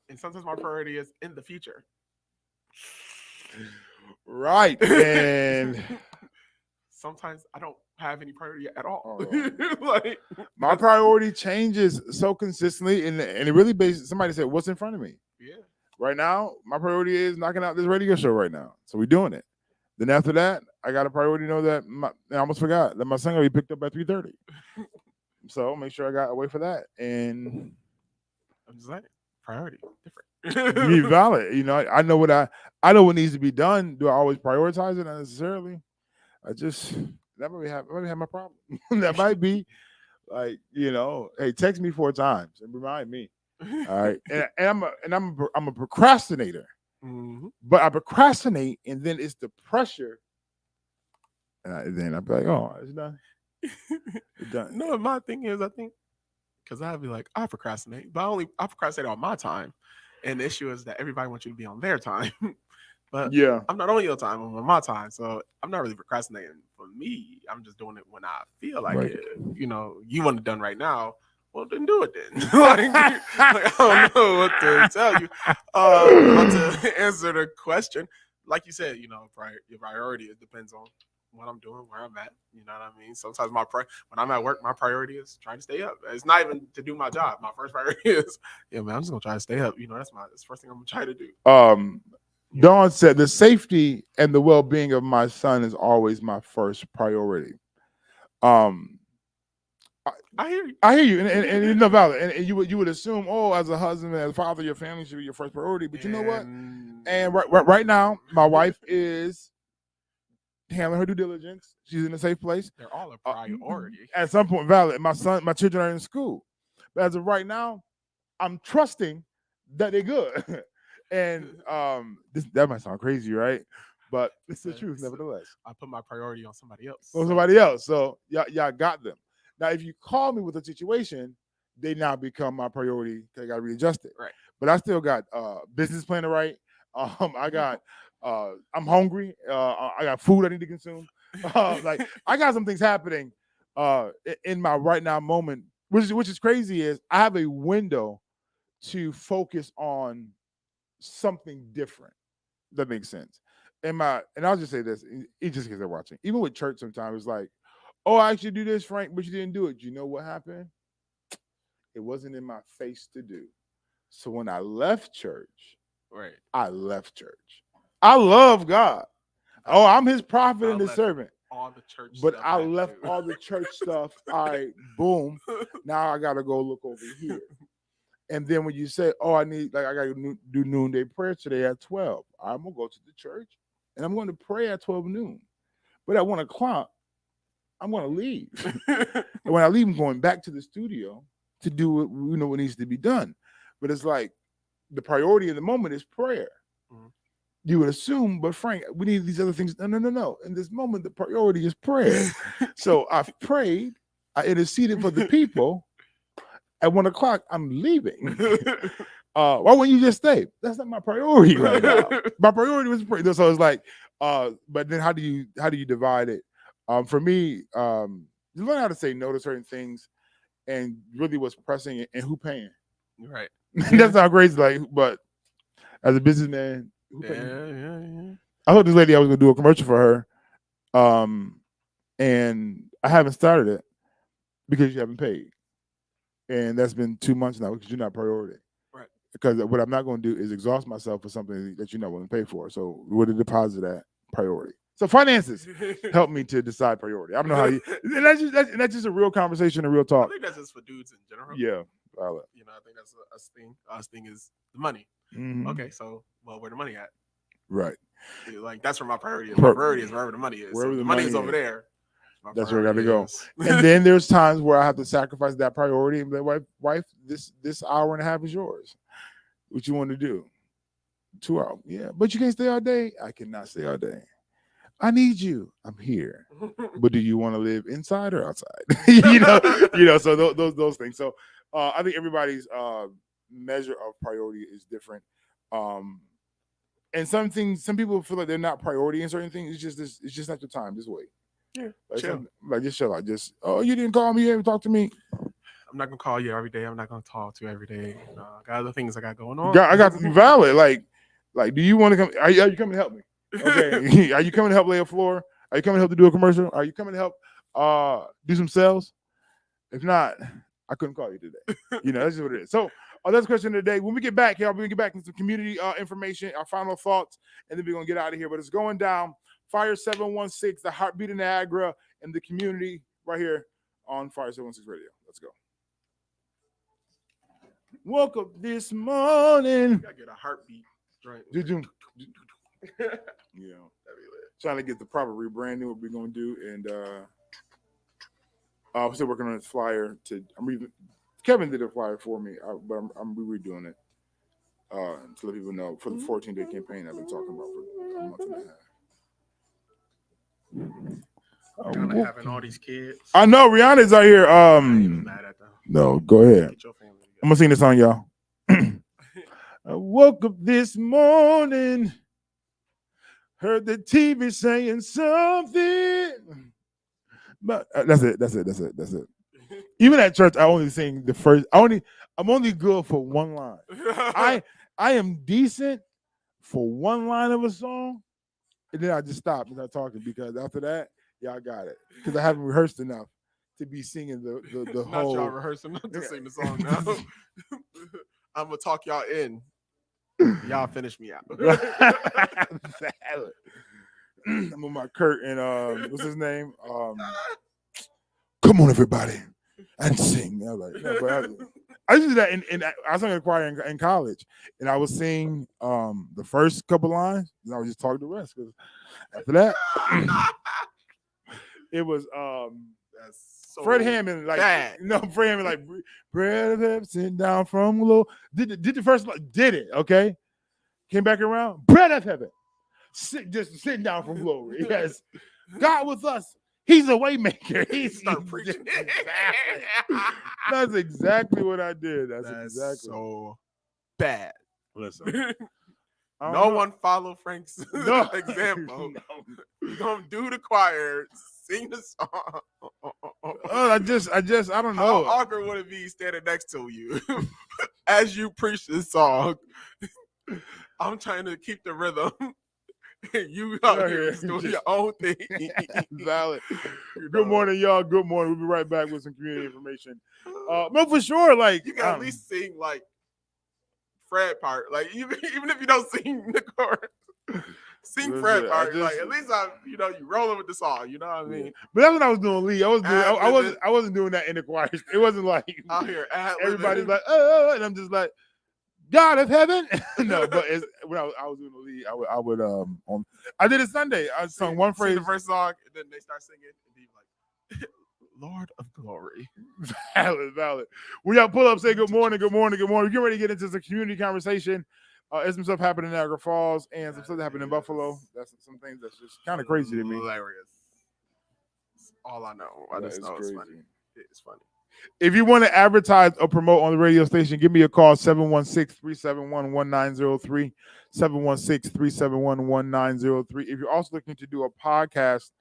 and sometimes my priority is in the future. Right. And sometimes I don't have any priority at all. Like, my priority changes so consistently, and it really based. Somebody said, "What's in front of me?" Yeah. Right now, my priority is knocking out this radio show right now. So we're doing it. Then after that, I got a priority to know that I almost forgot that my son will be picked up at 3:30. So make sure I got away for that. And I'm just like, priority different. Be valid. You know, I know what needs to be done. Do I always prioritize it? Not necessarily. I just that might have my problem. That might be like, you know, hey, text me 4 times and remind me. All right. And I'm a procrastinator. Mm-hmm. But I procrastinate, and then it's the pressure. And then I'll be like, oh, it's done. It's done. No, my thing is, I think, because I'd be like, I procrastinate, but I procrastinate on my time. And the issue is that everybody wants you to be on their time. But yeah, I'm not on your time, I'm on my time. So I'm not really procrastinating for me. I'm just doing it when I feel like it. You know, you want it done right now. Well, then do it then. like, I don't know what to tell you. But to answer the question, like you said, you know, your priority, it depends on what I'm doing, where I'm at. You know what I mean? Sometimes when I'm at work, my priority is trying to stay up. It's not even to do my job. My first priority is, yeah, man, I'm just gonna try to stay up. You know, that's the first thing I'm gonna try to do. Dawn said the safety and the well-being of my son is always my first priority. I hear you. I hear you, and you know, valid. And you would assume, oh, as a husband, as a father, your family should be your first priority. But you know what? And right now, my wife is handling her due diligence. She's in a safe place. They're all a priority. At some point, valid. My children are in school, but as of right now, I'm trusting that they're good. And that might sound crazy, right? But it's the truth, nevertheless. I put my priority on somebody else. So y'all got them. Now, if you call me with a situation, they now become my priority. They got to readjust it. Right. But I still got business plan to write. I got. I'm hungry. I got food I need to consume. Like I got some things happening in my right now moment, which is crazy. Is I have a window to focus on something different. That makes sense. And I'll just say this, just because they're watching. Even with church, sometimes it's like, oh, I actually do this, Frank, but you didn't do it. You know what happened? It wasn't in my face to do. So when I left church, right, I left church. I love God. Oh, I'm His prophet and His servant. All the church, but I left all the church stuff. All right, boom. Now I gotta go look over here. And then when you say, "Oh, I gotta do noonday prayer today at 12," I'm gonna go to the church and I'm going to pray at 12 noon. But at 1 o'clock, I'm going to leave. And when I leave, I'm going back to the studio to do what needs to be done. But it's like the priority in the moment is prayer. Mm-hmm. You would assume, but Frank, we need these other things. No. In this moment, the priority is prayer. So I've prayed. I interceded for the people. At 1 o'clock, I'm leaving. Why wouldn't you just stay? That's not my priority right now. My priority was prayer. So it's like, but then how do you divide it? For me, you learn how to say no to certain things, and really what's pressing and who paying. Right. That's not crazy. Like, but as a businessman, who paying? Yeah. I told this lady I was gonna do a commercial for her, and I haven't started it because you haven't paid, and that's been 2 months now because you're not priority. Right. Because what I'm not going to do is exhaust myself for something that you're not willing to pay for. So with a deposit at priority. So finances help me to decide priority. I don't know how you. And that's just a real conversation, a real talk. I think that's just for dudes in general. Yeah, you know, I think that's us thing. Us thing is the money. Mm-hmm. Okay, so where the money at? Right. Like that's where my priority is. My priority is wherever the money is. Wherever so the money is over there. That's where I got to go. is. And then there's times where I have to sacrifice that priority and be like, wife, this hour and a half is yours. What you want to do? 2 hours. Yeah, but you can't stay all day. I cannot stay all day. I need you. I'm here. But do you want to live inside or outside? So those things. So I think everybody's measure of priority is different. And some people feel like they're not priority in certain things. It's just not your time. Just wait. Yeah, just chill out. You didn't call me. You didn't talk to me. I'm not gonna call you every day. I'm not gonna talk to you every day. I got other things I got going on. I got valid. Like, do you want to come? Are you coming to help me? Okay. Are you coming to help lay a floor? Are you coming to help to do a commercial? Are you coming to help do some sales? If not, I couldn't call you today. That's just what it is. So that's the question of the day. When we get back, y'all, we're gonna get back into some community information, our final thoughts, and then we're gonna get out of here. But it's going down. Fire 716, the heartbeat of Niagara, and the community right here on Fire 716 Radio. Let's go. Woke up this morning. You gotta get a heartbeat joint. Did you? Trying to get the proper rebranding. What we're gonna do, and I'm still working on this flyer. Kevin did a flyer for me, but I'm redoing it to let people know for the 14-day campaign I've been talking about for a month and a half. Having all these kids. I know Rihanna's out here. I ain't even mad at them. No, go ahead. Get your family together. I'm gonna sing this song, y'all. I woke up this morning, heard the TV saying something, but that's it. Even at church, I only sing the first. I'm only good for one line. I am decent for one line of a song, and then I just stop and start talking because after that, y'all got it. Because I haven't rehearsed enough to be singing the Not whole. y'all rehearsing not to sing the song now. I'm gonna talk y'all in. Y'all finish me out. I'm on my Kurt and what's his name? Come on, everybody, and sing. I was like, no, but I used to do that I was in a choir in college, and I was sing the first couple lines, and I would just talk the rest. Because after that, it was That's so Fred Hammond, like bad. Fred Hammond, like bread of heaven sitting down from low. Did the first line, did it, okay? Came back around, bread of heaven, just sitting down from glory. Yes, God with us. He's a way maker. He's preaching. That's exactly what I did. That's exactly so bad. Listen. No one follow Frank's example. You're gonna do the choir, sing the song. I don't know. How awkward would it be standing next to you as you preach this song? I'm trying to keep the rhythm. You out here doing your own thing. Valid. Good morning, y'all. Good morning. We'll be right back with some community information. No, for sure. Like you can at least sing like Fred part. Like even if you don't sing the chorus, sing Fred part. Like at least you rolling with the song. You know what I mean? But that's what I was doing, Lee. I wasn't doing that in the choir. It wasn't like out here. Everybody's like, oh, and I'm just like, God of heaven. No, but when I was doing the lead, I did it Sunday. I sung one phrase, the first song, and then they start singing, and be like, Lord of glory. Valid. We got pull up, say good morning. We're getting ready to get into the community conversation. There's some stuff happening in Niagara Falls and some stuff happening in Buffalo. That's some things that's just kind of crazy to me. Hilarious. That's all I know. I just know it's funny. It's funny. If you want to advertise or promote on the radio station, give me a call, 716-371-1903, 716-371-1903. If you're also looking to do a podcast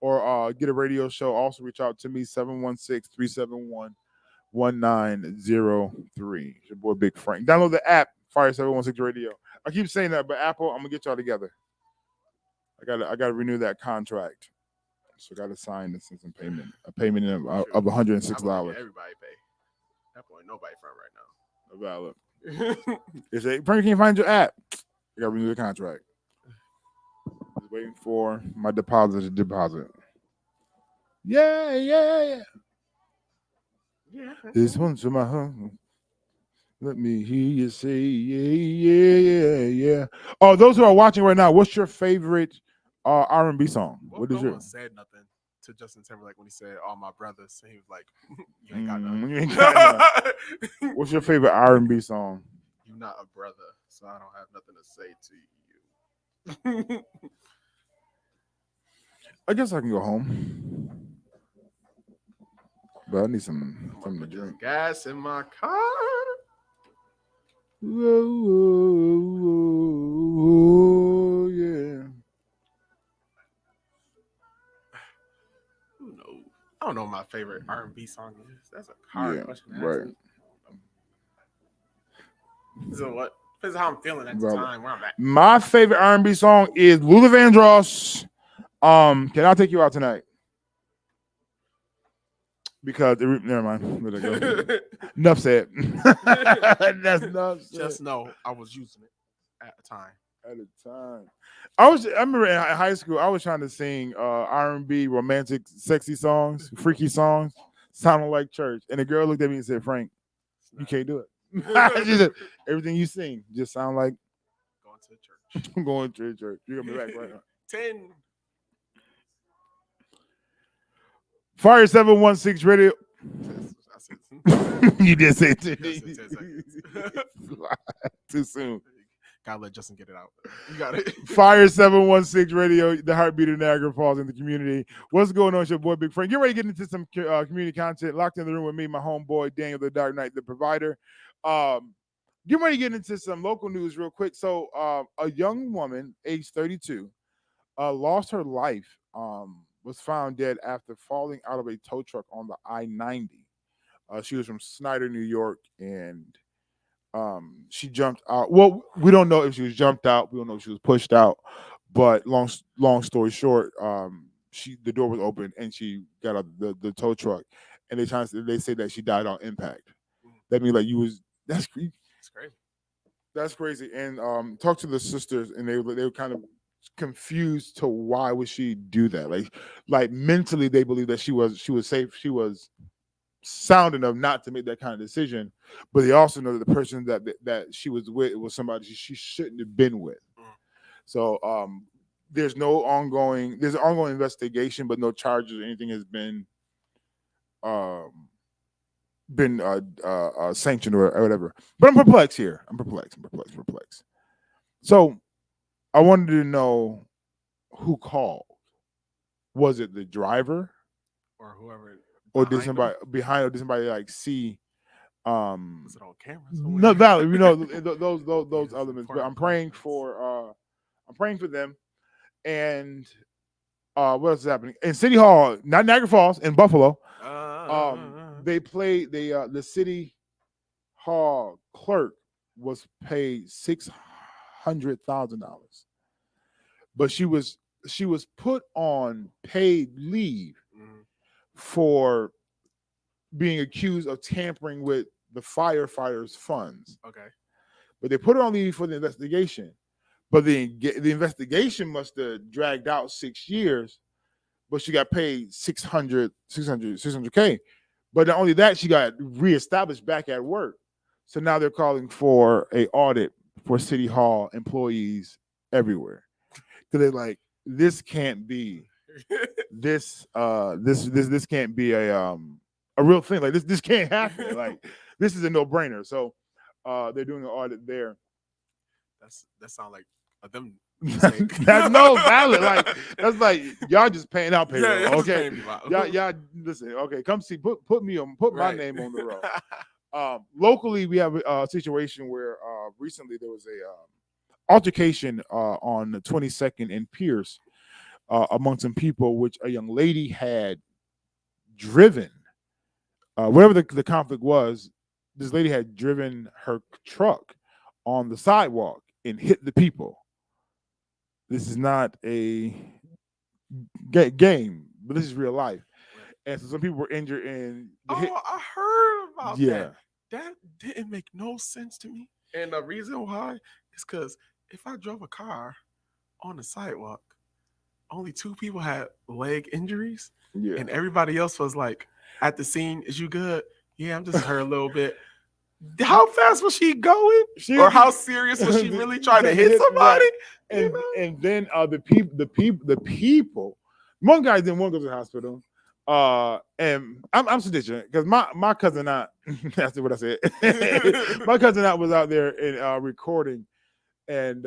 or get a radio show, also reach out to me, 716-371-1903. It's your boy, Big Frank. Download the app, Fire 716 Radio. I keep saying that, but Apple, I'm going to get y'all together. I gotta renew that contract. So I got to sign this some payment, a payment of $106. Everybody pay. That point, nobody front right now. Valid. They say, Frank, can't find your app. I got to renew the contract. Just waiting for my deposit to deposit. Yeah. This one's for my home. Let me hear you say, yeah. Oh, those who are watching right now, what's your favorite R&B song? Well, what is no one said nothing to Justin Timberlake when he said "all my brothers," and he was like, "You ain't got none." You ain't got none. What's your favorite R&B song? You're not a brother, so I don't have nothing to say to you. I guess I can go home, but I need something to drink. Gas in my car. Whoa, yeah. Who knows? I don't know what my favorite R&B song is. That's a hard question to right. answer. So what? Depends how I'm feeling at the time, where I'm at. My favorite R&B song is Luther Vandross. Can I Take You Out Tonight? Because never mind. Enough said. That's enough said. Just know I was using it at a time. I remember in high school I was trying to sing R&B, romantic, sexy songs, freaky songs, sounding like church. And the girl looked at me and said, "Frank, you can't do it." She said, "Everything you sing just sound like going to church." I'm going to church. You're gonna be back right now. 10. Fire 716 Radio. You did say 10. 10 seconds. Too soon. Gotta let Justin get it out. You got it. Fire 716 Radio, the heartbeat of Niagara Falls in the community. What's going on? It's your boy Big Frank. Get ready to get into some community content. Locked in the room with me, my homeboy Daniel the Dark Knight, the provider. Get ready to get into some local news real quick. So a young woman, age 32, lost her life. Was found dead after falling out of a tow truck on the I-90. She was from Snyder, New York, and she jumped out. Well, we don't know if she was jumped out. We don't know if she was pushed out. But long story short, the door was open and she got out the tow truck. And they say that she died on impact. That means like that's crazy. That's crazy. And talk to the sisters, and they were kind of confused to why would she do that. Like mentally they believe that she was safe, she was sound enough not to make that kind of decision, but they also know that the person that she was with was somebody she shouldn't have been with. So there's an ongoing investigation, but no charges or anything has been sanctioned or whatever. But I'm perplexed here. I'm perplexed. So I wanted to know who called. Was it the driver, or whoever, or did somebody behind, or did somebody like see? Was it on camera? No, valid. You know those elements. But I'm praying for them. And what else is happening in City Hall? Not Niagara Falls, in Buffalo. The City Hall clerk was paid $600,000, but she was put on paid leave for being accused of tampering with the firefighters' funds. Okay, but they put her on leave for the investigation. But the investigation must have dragged out 6 years, but she got paid $600K. But not only that, she got reestablished back at work. So now they're calling for an audit for City Hall employees everywhere. Because they're like, this can't be this can't be a real thing. Like this can't happen. Like this is a no-brainer. So they're doing an audit there. That sounds like them. That's no valid. Like that's like y'all just paying out payroll. Yeah, okay, y'all listen. Okay, come see. Put my name on the roll. Locally, we have a situation where recently there was a altercation on the 22nd in Pierce among some people, which a young lady had driven. Whatever the conflict was, this lady had driven her truck on the sidewalk and hit the people. This is not a game, but this is real life. And so some people were injured. And I heard about that. Yeah, that didn't make no sense to me. And the reason why is because if I drove a car on the sidewalk, only 2 people had leg injuries, and everybody else was like at the scene. Is you good? Yeah, I'm just hurt a little bit. How fast was she going? Or how serious was she really trying to hit somebody? Right. And then the people One guy didn't want to go to the hospital. And I'm snitching because my cousin out. That's what I said. My cousin out was out there and recording, and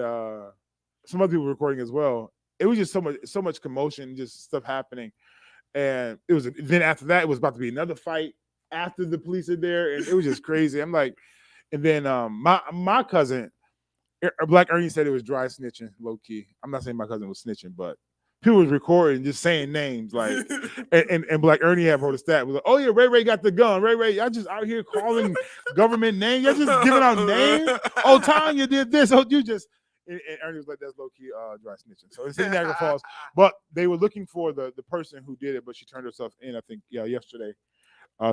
some other people were recording as well. It was just so much commotion, just stuff happening, and it was. Then after that, it was about to be another fight after the police are there, and it was just crazy. I'm like, and then my cousin, Black Ernie, said it was dry snitching, low key. I'm not saying my cousin was snitching, but people was recording, just saying names like, and Black Ernie had wrote a stat was like, oh yeah, Ray got the gun. Ray, y'all just out here calling government names. Y'all just giving out names. Oh, Tanya did this. Oh, you just. And Ernie was like, that's low key dry snitching. So it's in Niagara Falls, but they were looking for the person who did it, but she turned herself in. I think yesterday.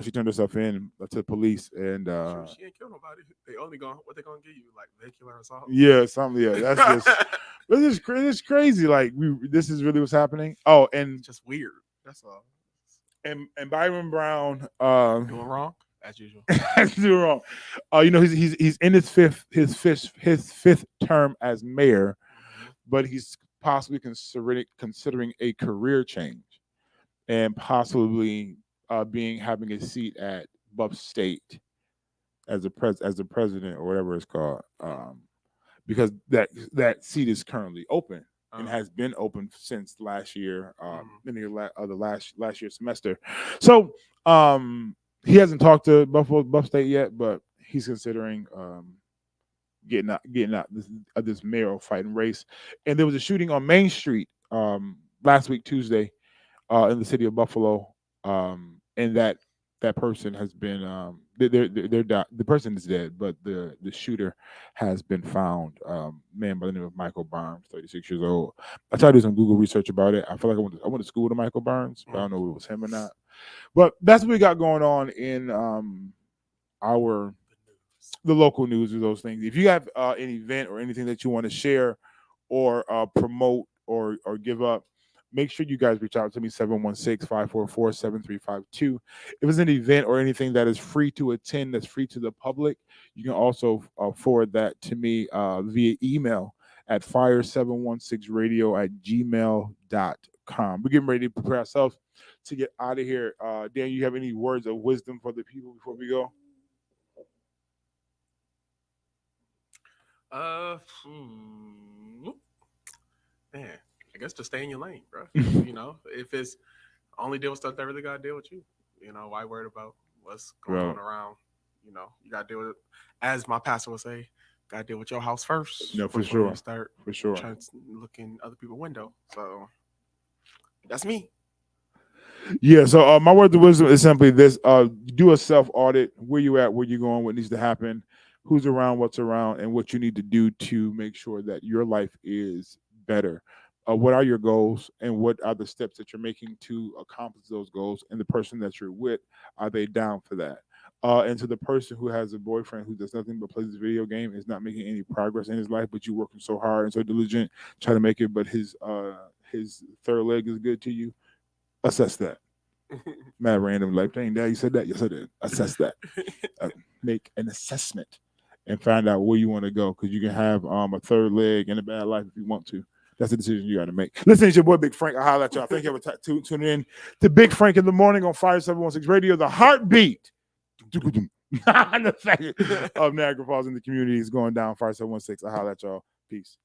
She turned herself in to the police, and Sure, she ain't kill nobody. They only what they gonna give you, like vehicular assault? Yeah, something. Yeah, that's just. It's crazy. Like this is really what's happening. Oh, and just weird. That's all. And Byron Brown doing wrong as usual. doing wrong. You know he's in his fifth term as mayor, but he's possibly considering a career change, and possibly having a seat at Buff State as a president or whatever it's called, because that seat is currently open and has been open since last year, last year's semester. So he hasn't talked to Buff State yet, but he's considering getting out this mayoral fighting race. And there was a shooting on Main Street last week Tuesday in the city of Buffalo, and that person has been the person is dead, but the shooter has been found. Man by the name of Michael Barnes, 36 years old. I tried to do some Google research about it. I feel like I went to school to Michael Barnes, but I don't know if it was him or not. But that's what we got going on in the local news or those things. If you have an event or anything that you want to share or promote or give up, make sure you guys reach out to me, 716-544-7352. If it's an event or anything that is free to attend, that's free to the public, you can also forward that to me via email at fire716radio@gmail.com. We're getting ready to prepare ourselves to get out of here. Dan, you have any words of wisdom for the people before we go? Man, I guess just stay in your lane, bro. You know, if it's only deal with stuff that really got to deal with you, you know, why worried about what's going on around? You know, you got to deal with it. As my pastor would say, got to deal with your house first. No, for sure. Start for sure trying to look in other people's window. So that's me. Yeah. So my word of wisdom is simply this: do a self audit. Where you at? Where you going? What needs to happen? Who's around? What's around? And what you need to do to make sure that your life is better. What are your goals, and what are the steps that you're making to accomplish those goals? And the person that you're with, are they down for that? And to the person who has a boyfriend who does nothing but plays the video game, is not making any progress in his life, but you're working so hard and so diligent trying to make it, but his third leg is good to you, assess that. Mad random, like, dang, Dad, you said that? Yes, I did. Assess that. Make an assessment and find out where you want to go, because you can have a third leg and a bad life if you want to. That's the decision you got to make. Listen, it's your boy Big Frank. I'll holler at y'all. Thank you for tuning in to Big Frank in the Morning on Fire 716 Radio, the heartbeat of Niagara Falls in the community is going down. Fire 716. I'll holler at y'all. Peace.